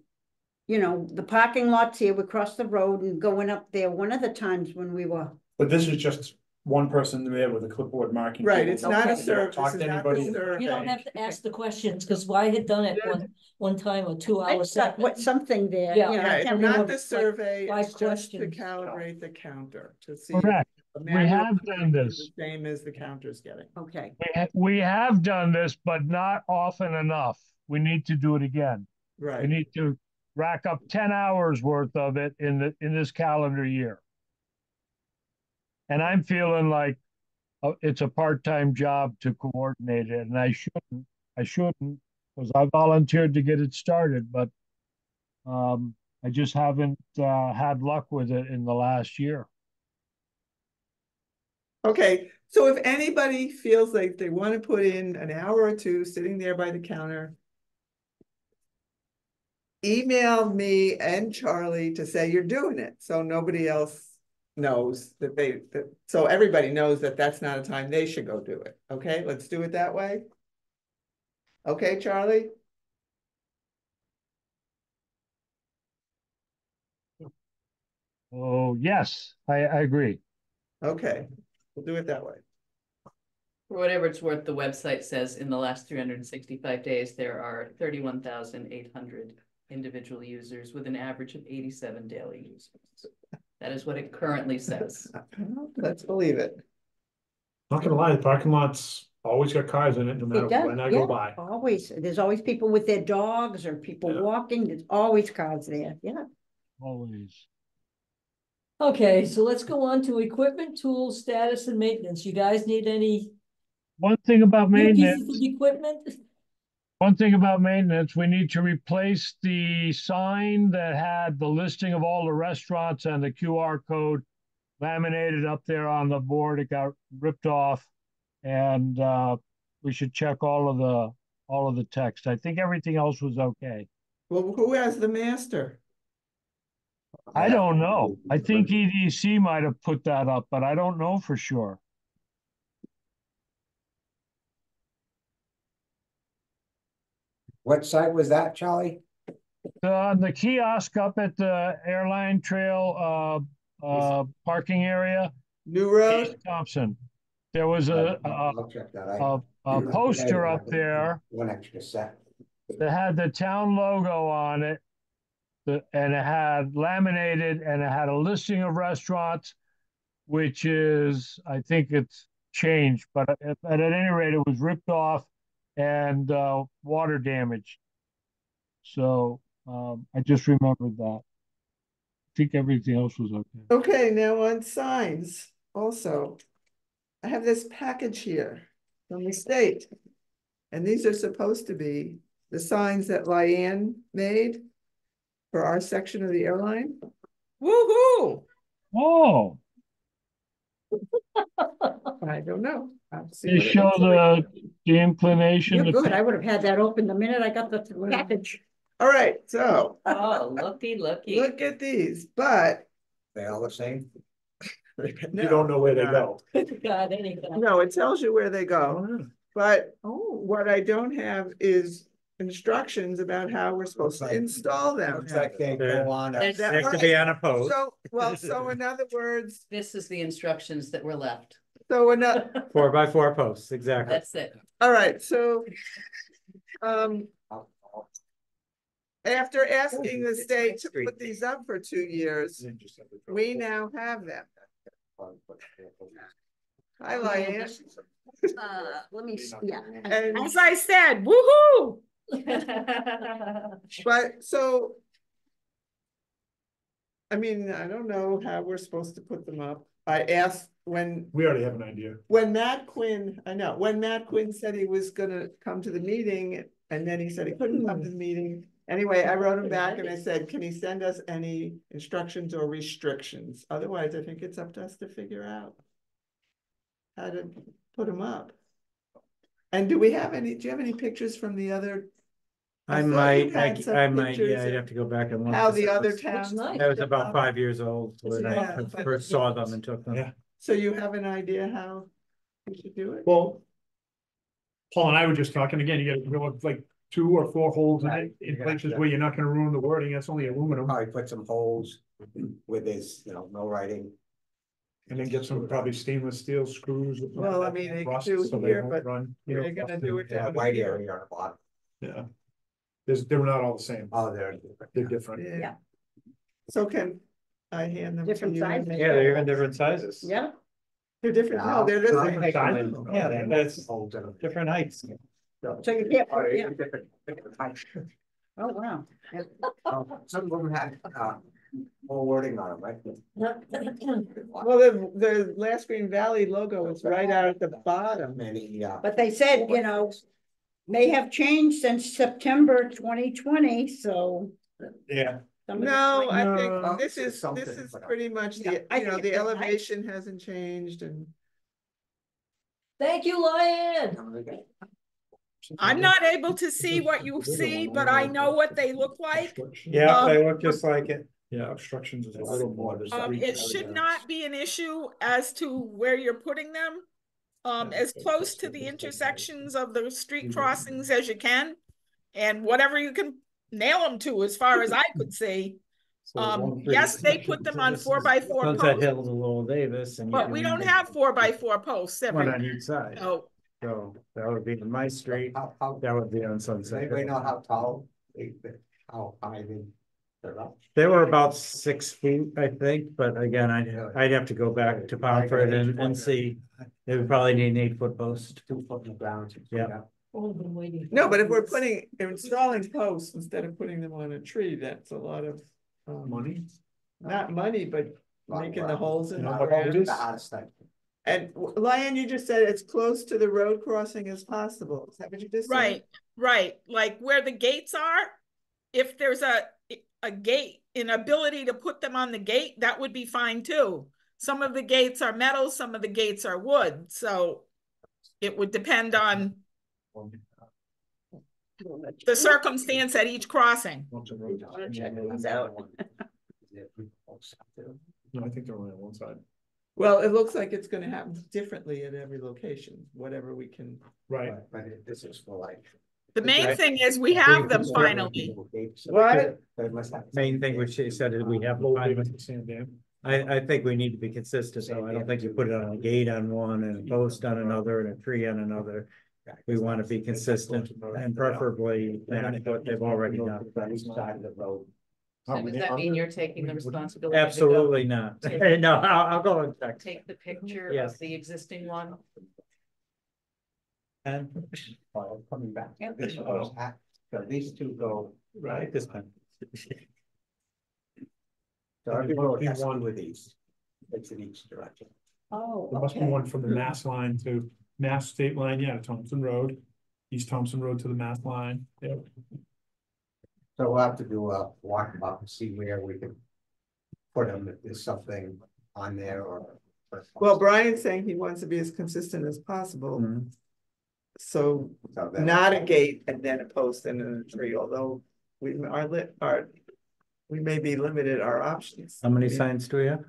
the parking lots here, we crossed the road and going up there one of the times when we were. But this is just one person there with a clipboard marking. Right, people. it's not a Okay. service. Talk to anybody. You don't have to ask the questions, because I had done it one time, a 2 hour What, something there, Yeah. I Yeah, it's can't not remember. the survey, 5 it's just to questions. calibrate the counter, to see. Correct. if the We manual have done is this. the same as the counter's getting. Okay, We have done this, but not often enough. We need to do it again. We Right, need to rack up 10 hours worth of it in this calendar year. And I'm feeling like it's a part-time job to coordinate it, and I shouldn't, because I volunteered to get it started, but I just haven't had luck with it in the last year. okay, so if anybody feels like they want to put in an hour or 2 sitting there by the counter, email me and Charlie to say you're doing it, so nobody else knows so everybody knows that that's not a time they should go do it. Okay, let's do it that way. Okay, Charlie? Oh, yes, I agree. Okay, we'll do it that way. For whatever it's worth, the website says in the last 365 days, there are 31,800 individual users with an average of 87 daily users. That is what it currently says. Let's believe it. Not gonna lie, the parking lot's always got cars in it, no matter It does, when I yeah, go by. always. There's always people with their dogs or people Yeah. walking. There's always cars there, yeah. Always. Okay, so let's go on to equipment, tools, status and maintenance. You guys need any One thing about new maintenance. pieces of equipment? One thing about maintenance, we need to replace the sign that had the listing of all the restaurants and the QR code laminated up there on the board. It got ripped off. And we should check all of the text. I think everything else was okay. Well, who has the master? I don't know. I think EDC might have put that up, but I don't know for sure. What site was that, Charlie? The kiosk up at the airline trail parking area, New Road? East Thompson. There was I'll check that out. a poster up there One extra set. that had the town logo on it. And it had laminated and it had a listing of restaurants, which is, I think it's changed, but at any rate, it was ripped off and water damaged. So I just remembered that. I think everything else was okay. Okay, now on signs also. I have this package here from the state. And these are supposed to be the signs that Lyanne made for our section of the airline. Woo-hoo! Oh, I don't know. I'll see they what it show looks like. the inclination. You're good. I would have had that open the minute I got the package. All right, so Oh, looky. look at these, but They all the same? You don't know where they go. God, anything. no, it tells you where they go. But Oh, what I don't have is instructions about how we're supposed to install them. Looks like they go on. There's- That- They have to be on a post. So in other words, This is the instructions that were left. so another, 4x4 posts, exactly. That's it. all right, so. After asking the state to put these up for 2 years, we now have them. Hi, Lyanne. Let me, yeah. And, As I said, woohoo! but so. I mean, I don't know how we're supposed to put them up. I asked when We already have an idea. Matt Quinn, I know, when Matt Quinn said he was gonna come to the meeting, and then he said he couldn't come to the meeting. Anyway, I wrote him back and I said, can he send us any instructions or restrictions? Otherwise, I think it's up to us to figure out how to put them up. And do you have any pictures from the other? I thought you might, had some I might, pictures yeah, I'd of have to go back and look. How to the see. other looks towns. nice. I was about 5 years old when Yeah. I first saw them and took them. Yeah. So you have an idea how we should do it? Well, Paul and I were just talking again, you gotta go with like 2 or 4 holes in Right. it, in You're gonna have places to- where you're not gonna ruin the wording, that's only aluminum. Probably put some holes with his, no writing. And then get some probably stainless steel screws. Well, I mean, they rust, do so they here, won't but run, they're gonna do it Yeah, down white here. area on the bottom. Yeah. They're not all the same, Oh, they're different. they're different. Yeah. So can I hand them to Different you? sizes. Yeah, they're even different sizes. Yeah, They're different, no, they're No, different. Yeah, that's Holes in them. different heights. so you can't, Oh, yeah, different heights. oh, wow. Some of them had, more wording on them, right? Well, the Last Green Valley logo is right out at the bottom. Many, But they said, may have changed since September 2020, so. Yeah. some of the No, I No. think this It's is something, but- pretty much Yeah, the, I you know, think the it's right. elevation hasn't changed and. thank you, Lyanne. I'm not able to see what you see, but I know what they look like. Yeah, they look just like it. Yeah, obstructions is a little more. It should not be an issue as to where you're putting them. As close to the intersections of the street crossings as you can. And whatever you can nail them to, as far as I could see. Yes, they put them on 4x4 Sunset posts, Hills and Little Davis and. you but can we don't make have 4x4 posts One on everywhere. each side. So So that would be in my street, How, that would be on does Sunset. anybody Hill. know how tall, how high they? They were about 6 feet, I think, but again, I'd have to go back to Pomfret and see. They would probably need an 8-foot post. 2 foot in the ground. Yeah. Oh, been waiting. No, but if we're installing posts instead of putting them on a tree, that's a lot of. Money? Not money, but making the holes in the You know what it ground. is? And Lion, you just said it's close to the road crossing as possible. Is that what you just said? Right, right. Like where the gates are, if there's a gate, an ability to put them on the gate, that would be fine too. Some of the gates are metal, some of the gates are wood, so it would depend on the circumstance at each crossing. Check these out. No, I think they're only on one side. Well, it looks like it's gonna happen differently at every location, whatever we can. Right. But this is for like. The main thing is we have them finally. What? Main thing which she said is we have. I think we need to be consistent, so I don't think you put it on a gate on one and a post on another and a tree on another. We want to be consistent and preferably what they've already done. So does that mean you're taking the responsibility? to go Absolutely not. No, I'll go and check. Take the picture Yes. of the existing one? And Coming back. Yep. So these two go, right this time. so every road has one with these. It's in each direction. Oh, There must be okay. one from the Mass line to Mass State line, yeah, to Thompson Road. East Thompson Road to the Mass line, yeah. So we'll have to do a walkabout and see where we can put them, if there's something on there or. Well, Brian's saying he wants to be as consistent as possible. Mhm. So So that- not a gate and then a post and then a tree, although we we may be limited our options. How many signs do we have?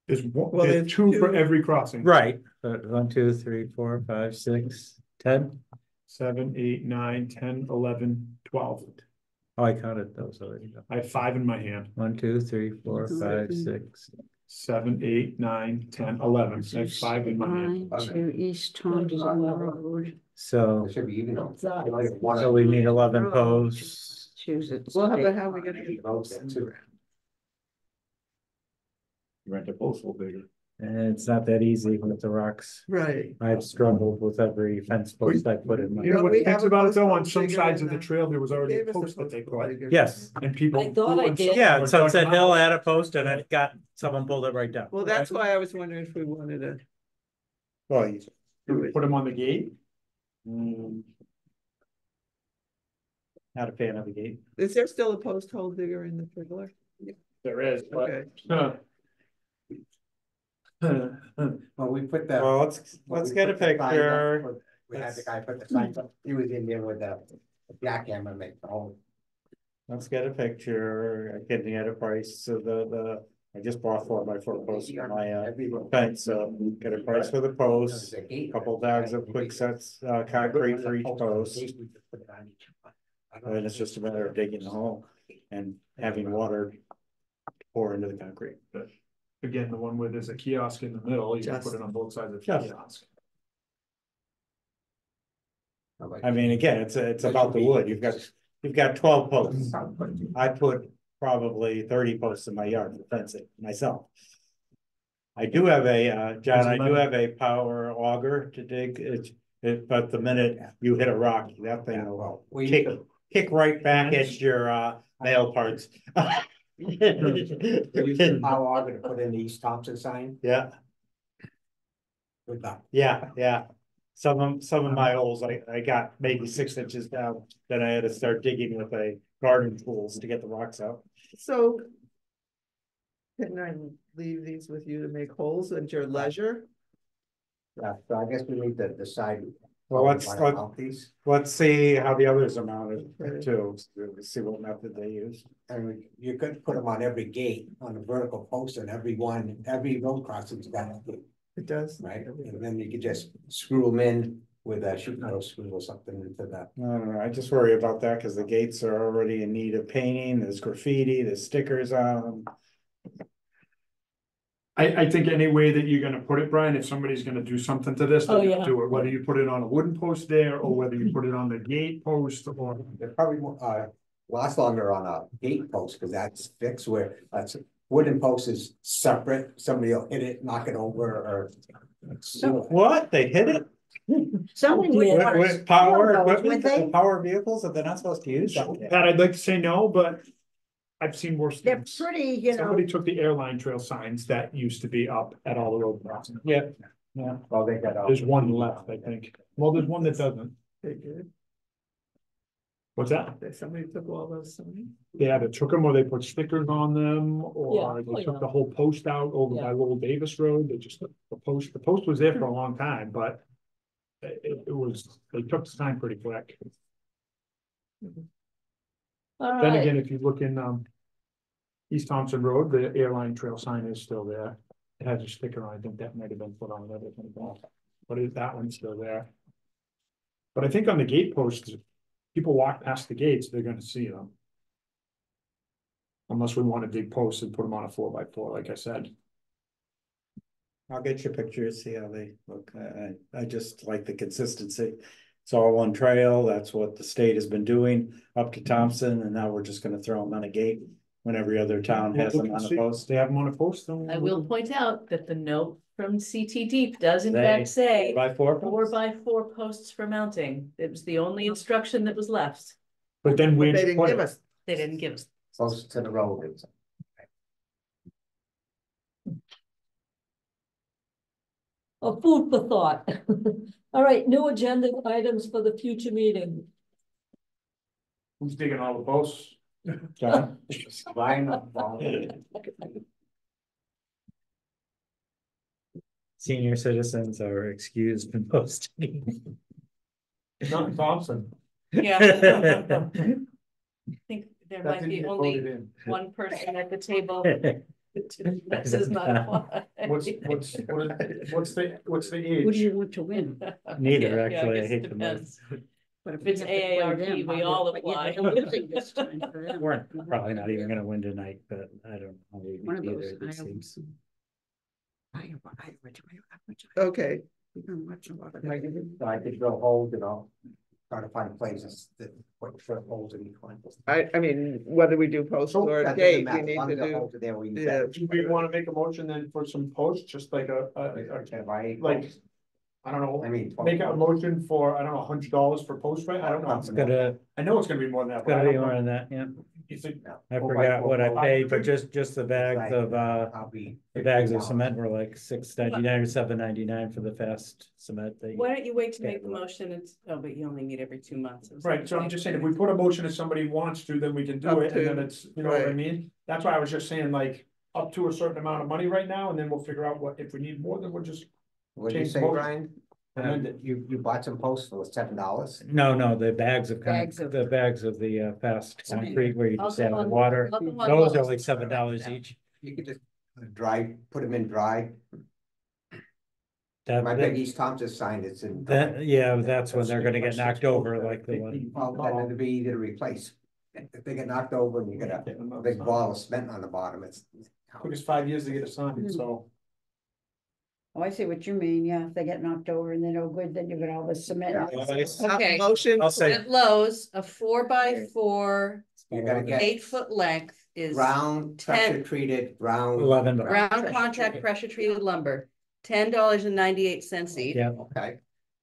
There's one, Well, there's there's two for two. every crossing. Right, 1, 2, 3, 4, 5, 6, 10. 7, 8, 9, 10, 11, 12. Oh, I counted those already. I have 5 in my hand. 1, 2, 3, 4, 5, 6. 7, 8, 9, 10, 11. I have 5 in my hand. To East Thompson Road. So, It should be even. so we need 11 posts. Choose it. Well, how about how we gonna do Rent a postal digger. And it's not that easy with the rocks. Right. I've struggled with every fence post I put in my. You know what we thinks have a about it though, on postal some digger sides in of the the- trail, there was already Gave a us a post that they postal put. digger. Yes, And people. I thought I did. yeah, at Sunset Hill I had a post and it got, someone pulled it right down. Well, that's why I was wondering if we wanted to. Well, you- Put them on the gate. mm, Not a fan of the gate. Is there still a post hole digger in the trailer? There is, but. Okay. Well, we put the. Well, let's get a we put the sign up, picture. We had the guy put the signs up, he was in there with the jackhammer, make the whole. Let's get a picture. I can get a price. So I just bought 4x4 posts for my fence. So get a price for the posts. A couple bags of quick sets, concrete for each post. And it's just a matter of digging the hole and having water pour into the concrete. But again, the one where there's a kiosk in the middle, you can put it on both sides of the Just. kiosk. I mean, again, it's about the wood. You've got 12 posts. I put probably 30 posts in my yard for fencing myself. I do have John, I do have a power auger to dig but the minute you hit a rock, that thing will kick right back at your nail parts. We used the power auger to put in the East Thompson sign Yeah, with that. yeah. Some of my holes, I got maybe 6 inches down, then I had to start digging with a garden tools to get the rocks out. So. Can I leave these with you to make holes at your leisure? Yeah, so I guess we need to decide. Well, let's see how the others are mounted Right. too, see what method they use. And you could put them on every gate, on a vertical post, and every road crossing's got it, It does. right? And then you could just screw them in with a sheet metal screw or something into that. I don't know, I just worry about that because the gates are already in need of painting, there's graffiti, there's stickers on them. I think any way that you're gonna put it, Brian, if somebody's gonna do something to this, Oh, they're yeah. gonna do it, whether you put it on a wooden post there, or whether you put it on the gate post, or. They're probably more, last longer on a gate post, because that's fixed where that's wooden post is separate. Somebody will hit it, knock it over, or. What? They hit it? Somebody would Yeah. want to With power steal those, equipment, would they? power vehicles that they're not supposed to use? That I'd like to say no, but I've seen worse They're things. pretty, you know, Somebody took the airline trail signs that used to be up at all the road crossings. Yeah, yeah. Well, they got. There's one left, I think. Well, there's one that doesn't. They did. What's that? Somebody took all those signs. They either took them or they put stickers on them, or Yeah. they Oh, took yeah. the whole post out over Yeah. by Little Davis Road. They just, the post was there for a long time, but it was, they took the sign pretty quick. All Then right, again, if you look in, East Thompson Road, the airline trail sign is still there. It has a sticker on it. I think that might have been put on everything, but that one's still there. But I think on the gate posts, people walk past the gates, they're gonna see them. Unless we want a big post and put them on a 4x4, like I said. I'll get you pictures, see how they look. I just like the consistency. It's all one trail. That's what the state has been doing up to Thompson, and now we're just gonna throw them on a gate when every other town has them on a post. They have them on a post. I will point out that the note from CT Deep does in They- fact say 4x4? 4x4 posts for mounting. It was the only instruction that was left. But then But we. they didn't give us. They didn't give us. Close to the road. a food for thought. All right, new agenda items for the future meeting. Who's digging all the posts? John? Line up, ball. Senior citizens are excused from posting. Not in Thompson. Yeah. I think there That might didn't be get only voted in. one person at the table. This is not apply. What's the age? what do you want to win? Neither, Yeah, actually, I guess hate it them. depends. But If it's AARP, we all apply. We're probably not even gonna win tonight, but I don't know One of either, those. it seems. Okay, I could drill holes, try to find places that put holes in each one. I mean, whether we do posts or That doesn't gate, we matter. need As long to as the do. holes are there where you yeah. said. Do we wanna make a motion then for some posts, just like like, I don't know, I mean. make a motion for, I don't know, $100 for post, right? I don't know. It's gonna, I know it's gonna be more than that. but I gotta be don't more know. than that, yeah. You think, I Four by forgot four what I posts. paid, but just the bags of, the bags of cement were like $6.99 or $7.99 for the fast cement. Why don't you wait to make the motion? It's, oh, but you only meet every 2 months. It was right, like so I'm just saying, if we put a motion, if somebody wants to, then we can do Up it, and then to, it's, you know what I right. mean? That's why I was just saying, like, up to a certain amount of money right now, and then we'll figure out what, if we need more, then we'll just. What did you change say, motion. Brian? You bought some posts for $7? No, the bags of Bags of- the bags of the fast concrete where you just Also add the on- water. also on Those are Lowe's. like $7 each. You could just put them in dry. That, My big East Thompson sign is in. yeah, that's when they're gonna get knocked over like the one. Well, then it'd be easy to replace. If they get knocked over and you got a big ball of cement on the bottom, it's. Took us 5 years to get it signed, so. Oh, I see what you mean, yeah, if they get knocked over and they're no good, then you got all the cement. Okay. Motion. I'll say- At Lowe's, a 4x4, You gotta get 8-foot length is ground, 10 pressure treated, ground. $11. ground contact pressure treated lumber, $10.98 each. Yeah, Okay,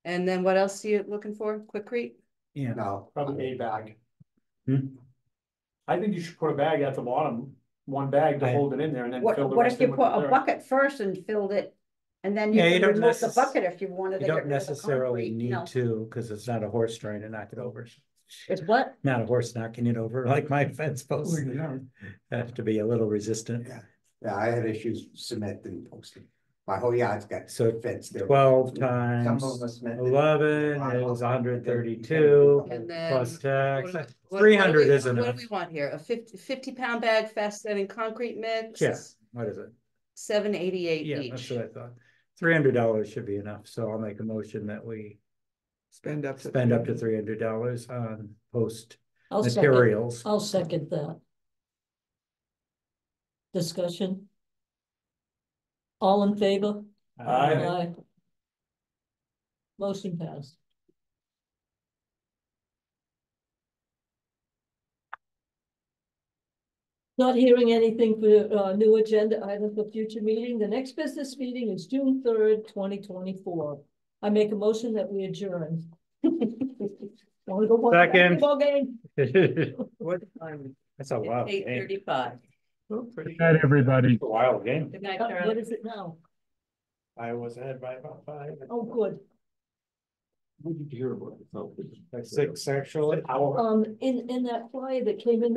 And then what else are you looking for? Quikrete? yeah. no. Probably a bag. Hmm. I think you should put a bag at the bottom, one bag to I- hold it in there and then What, fill the what rest if you in with put the a dirt. bucket first and filled it? And then you Yeah, you can don't remove the necess- bucket if you wanted to You get don't rid of the necessarily concrete, need no. to, because it's not a horse trying to knock it over. It's what? Not a horse knocking it over like my fence posts. Have to be a little resistant. Yeah. Yeah, I had issues with cement and posting. My whole yard's got So fence there. 12 Some times of us meant- 11 is 132 And then. plus tax. what- 300 what do we- isn't What enough. do we want here? A 50-pound bag fast setting concrete mix? Yeah. What is it? $7.88 Yeah, that's each. what I thought. $300 should be enough, so I'll make a motion that we Spend up to. spend up to $300 on post I'll second, materials. I'll second that. Discussion? All in favor? Aye. Motion passed. Not hearing anything for new agenda item for future meeting. The next business meeting is June 3rd, 2024. I make a motion that we adjourn. Want to go watch a Second. basketball game? What time? That's a wild game. 8:35. Good night, everybody. It's a wild game. Good night, What Charlie. is it now? I was ahead by about 5. Oh, good. What did you hear about it? Oh, 6 actually. In that flyer that came in.